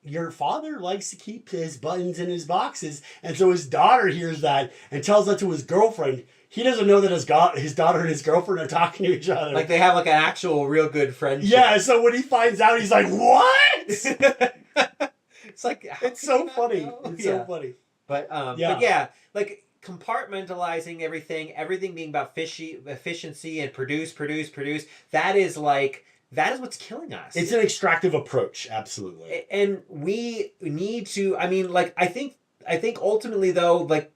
your father likes to keep his buttons in his boxes, and so his daughter hears that and tells that to his girlfriend. He doesn't know that his daughter and his girlfriend are talking to each other. Like they have like an actual real good friendship. Yeah. So when he finds out, he's like, "What?" It's like it's so funny. It's so funny. But yeah, like compartmentalizing everything being about efficiency and produce. That is what's killing us. It's an extractive approach, absolutely. And we need to, I mean, like, I think ultimately, though, like,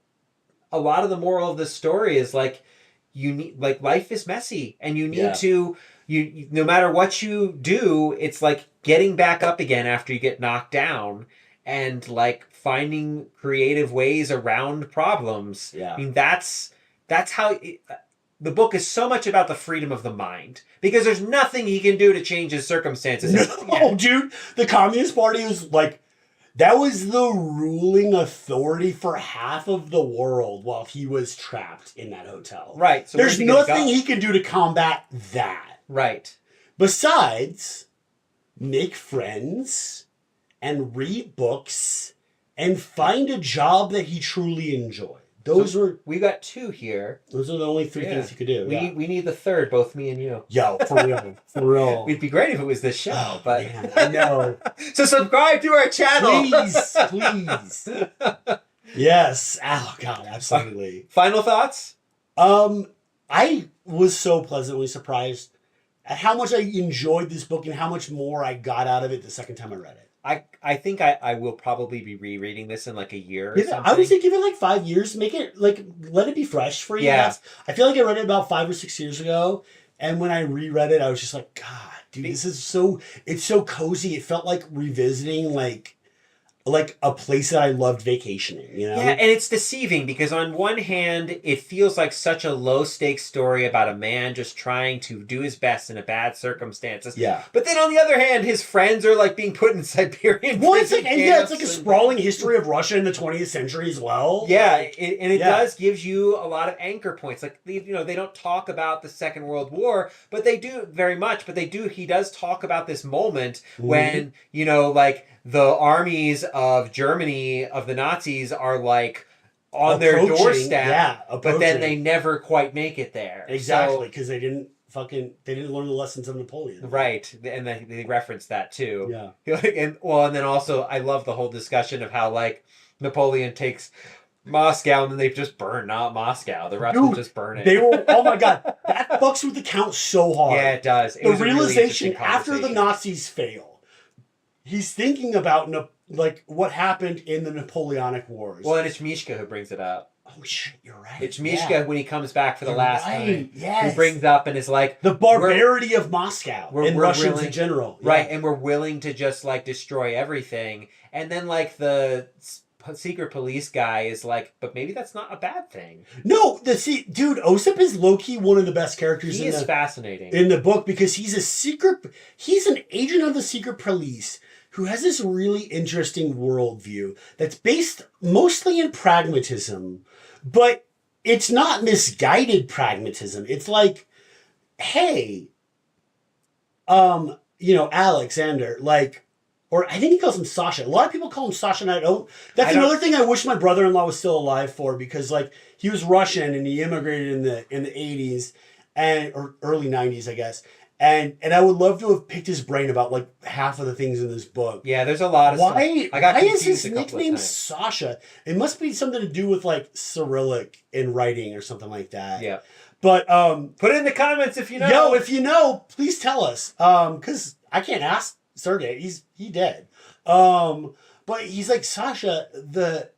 a lot of the moral of this story is, like, you need, like, life is messy, and you need to, no matter what you do, it's, like, getting back up again after you get knocked down, and, like, finding creative ways around problems. Yeah. I mean, that's how... The book is so much about the freedom of the mind because there's nothing he can do to change his circumstances. No, dude. The Communist Party was like, that was the ruling authority for half of the world while he was trapped in that hotel. Right. So there's nothing he can do to combat that. Right. Besides, make friends and read books and find a job that he truly enjoys. We got 2 here. Those are the only 3 things you could do. We need the third, both me and you. Yo, for real. It'd be great if it was this show, but man, I know. So subscribe to our channel, please. Yes. Oh God, absolutely. Final thoughts? I was so pleasantly surprised at how much I enjoyed this book and how much more I got out of it the second time I read it. I think I will probably be rereading this in like a year or something. I would say give it like 5 years. Make it like let it be fresh for you. Yeah. I feel like I read it about 5 or 6 years ago, and when I reread it, I was just like, God, dude, this is it's so cozy. It felt like revisiting like like a place that I loved vacationing, you know? Yeah, and it's deceiving because on one hand, it feels like such a low stakes story about a man just trying to do his best in a bad circumstances. Yeah. But then on the other hand, his friends are like being put in Siberian prison it's like a sprawling history of Russia in the 20th century as well. Yeah, it does gives you a lot of anchor points. Like they don't talk about the Second World War, but they do very much. But he does talk about this moment when like the armies of Germany of the Nazis are like on their doorstep, but then they never quite make it there. Exactly, because they didn't learn the lessons of Napoleon. Right, and they reference that too. Yeah, and then also I love the whole discussion of how like Napoleon takes Moscow and then they just burn not Moscow. The Russians just burn it. They were, oh my god, that fucks with the Count so hard. Yeah, it does. The realization after the Nazis fail. He's thinking about like what happened in the Napoleonic Wars. Well, and it's Mishka who brings it up. Oh shit, you're right. It's Mishka when he comes back for the last time. Yes. Who brings up and is like the barbarity of Moscow and Russians in general. Yeah. Right, and we're willing to just like destroy everything. And then like the secret police guy is like, but maybe that's not a bad thing. No, dude, Osip is low-key one of the best characters fascinating in the book because he's an agent of the secret police who has this really interesting worldview that's based mostly in pragmatism, but it's not misguided pragmatism. It's like, hey, Alexander, like, or I think he calls him Sasha. A lot of people call him Sasha, and I don't. That's another thing I wish my brother-in-law was still alive for because, like, he was Russian and he immigrated in the 80s or early 90s, I guess. And I would love to have picked his brain about like half of the things in this book. Yeah, there's a lot of stuff. Why is his nickname Sasha? It must be something to do with like Cyrillic in writing or something like that. Yeah. But put it in the comments if you know. Yo, if you know, please tell us. Because I can't ask Sergey. He dead. But he's like Sasha, the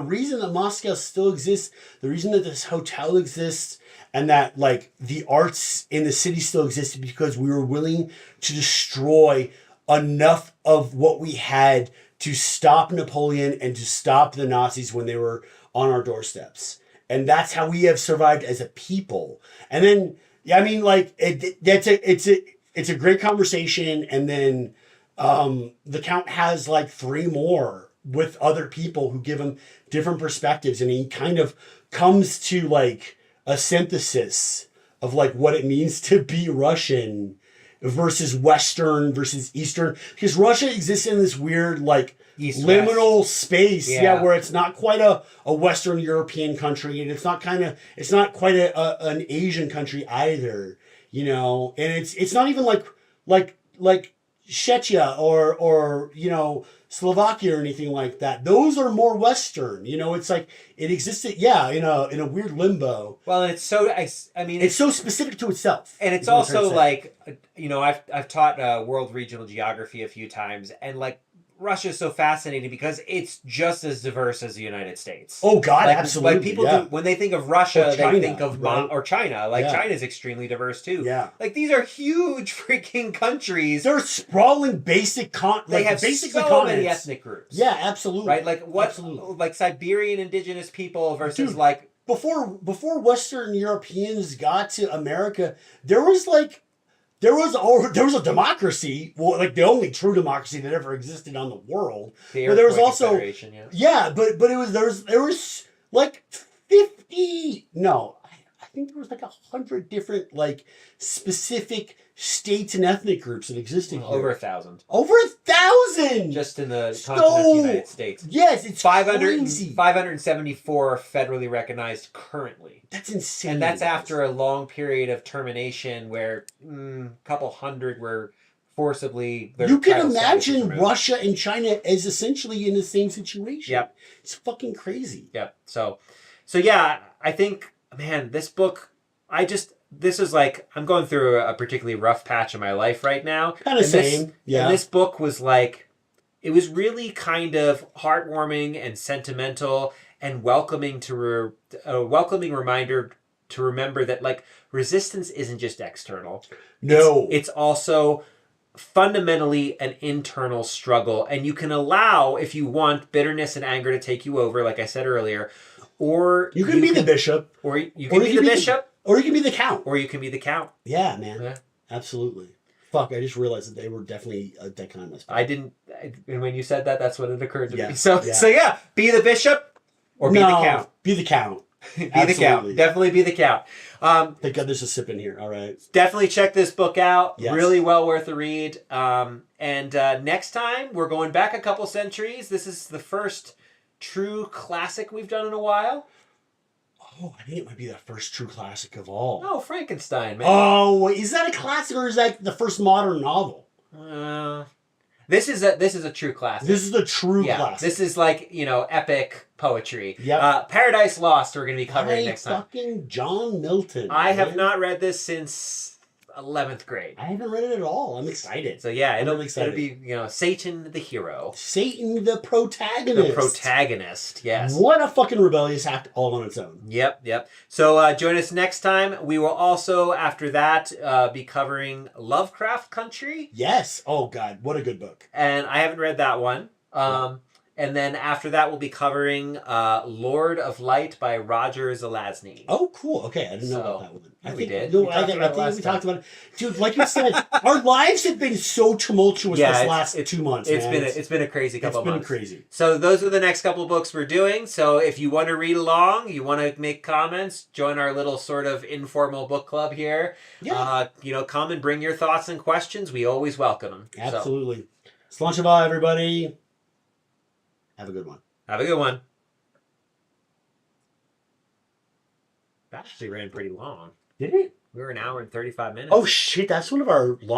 reason that Moscow still exists, the reason that this hotel exists, and that like the arts in the city still existed because we were willing to destroy enough of what we had to stop Napoleon and to stop the Nazis when they were on our doorsteps. And that's how we have survived as a people. And then, I mean, like it's a great conversation. And then the Count has like 3 more with other people who give him different perspectives, and he kind of comes to like a synthesis of like what it means to be Russian versus Western versus Eastern, because Russia exists in this weird like liminal space, where it's not quite a Western European country, and it's not quite an Asian country either, and it's not even like Czechia or Slovakia or anything like that. Those are more Western. It's like it existed, in a weird limbo. Well, and it's so it's so specific to itself, and it's also like I've taught world regional geography a few times, and like Russia is so fascinating because it's just as diverse as the United States. Oh God, absolutely. Like people do, when they think of Russia, China, they think of or China. Like China is extremely diverse too. Yeah, like these are huge freaking countries. They're sprawling they have basically so many ethnic groups. Yeah, absolutely. Right, like like Siberian indigenous people versus like before Western Europeans got to America, there was a democracy, well, like the only true democracy that ever existed on the world. But there was also but there was like 50. No, I think there was like 100 different like specific states and ethnic groups that existed here. Over 1,000. Over 1,000 just in the continent of the United States. Yes, it's 574 federally recognized currently. That's insane. And that's after a long period of termination where a couple hundred were forcibly. You can imagine Russia and China as essentially in the same situation. Yep. It's fucking crazy. Yep. So yeah, I think, man, this book, this is like, I'm going through a particularly rough patch in my life right now. Kind of same. And this book was like, it was really kind of heartwarming and sentimental and welcoming a welcoming reminder to remember that like resistance isn't just external. No. It's also fundamentally an internal struggle, and you can allow, if you want, bitterness and anger to take you over, like I said earlier, or you can be the bishop, or you can be the bishop, or you can be the count, or you can be the count. Yeah, man, absolutely. Fuck, I just realized that they were definitely a dichotomous. And when you said that, that's what it occurred to me. So be the bishop or be the count. Be the count. Be the count. Definitely be the count. Thank God there's a sip in here. All right. Definitely check this book out. Yes. Really well worth a read. And next time, we're going back a couple centuries. This is the first true classic we've done in a while. Oh, I think it might be the first true classic of all. Oh, Frankenstein, man. Oh, is that a classic or is that the first modern novel? This is a true classic. This is the true classic. This is like, epic poetry. Yep. Paradise Lost we're going to be covering next time. Fucking John Milton. I have not read this since 11th grade. I haven't read it at all. I'm excited. So yeah, it'll be, Satan the hero. Satan the protagonist. The protagonist, yes. What a fucking rebellious act all on its own. Yep. So join us next time. We will also, after that, be covering Lovecraft Country. Yes. Oh, God. What a good book. And I haven't read that one. And then after that, we'll be covering Lord of Light by Roger Zelazny. Oh, cool. Okay, I didn't know about that one. Yeah, we did. No, I think we talked about it. Dude, like you said, our lives have been so tumultuous this last 2 months, It's been a crazy couple months. It's been crazy. So those are the next couple of books we're doing. So if you want to read along, you want to make comments, join our little sort of informal book club here. Yeah. Come and bring your thoughts and questions. We always welcome them. Absolutely. Sláinte, everybody. Have a good one. Have a good one. That actually ran pretty long. Did it? We were an hour and 35 minutes. Oh, shit. That's one of our long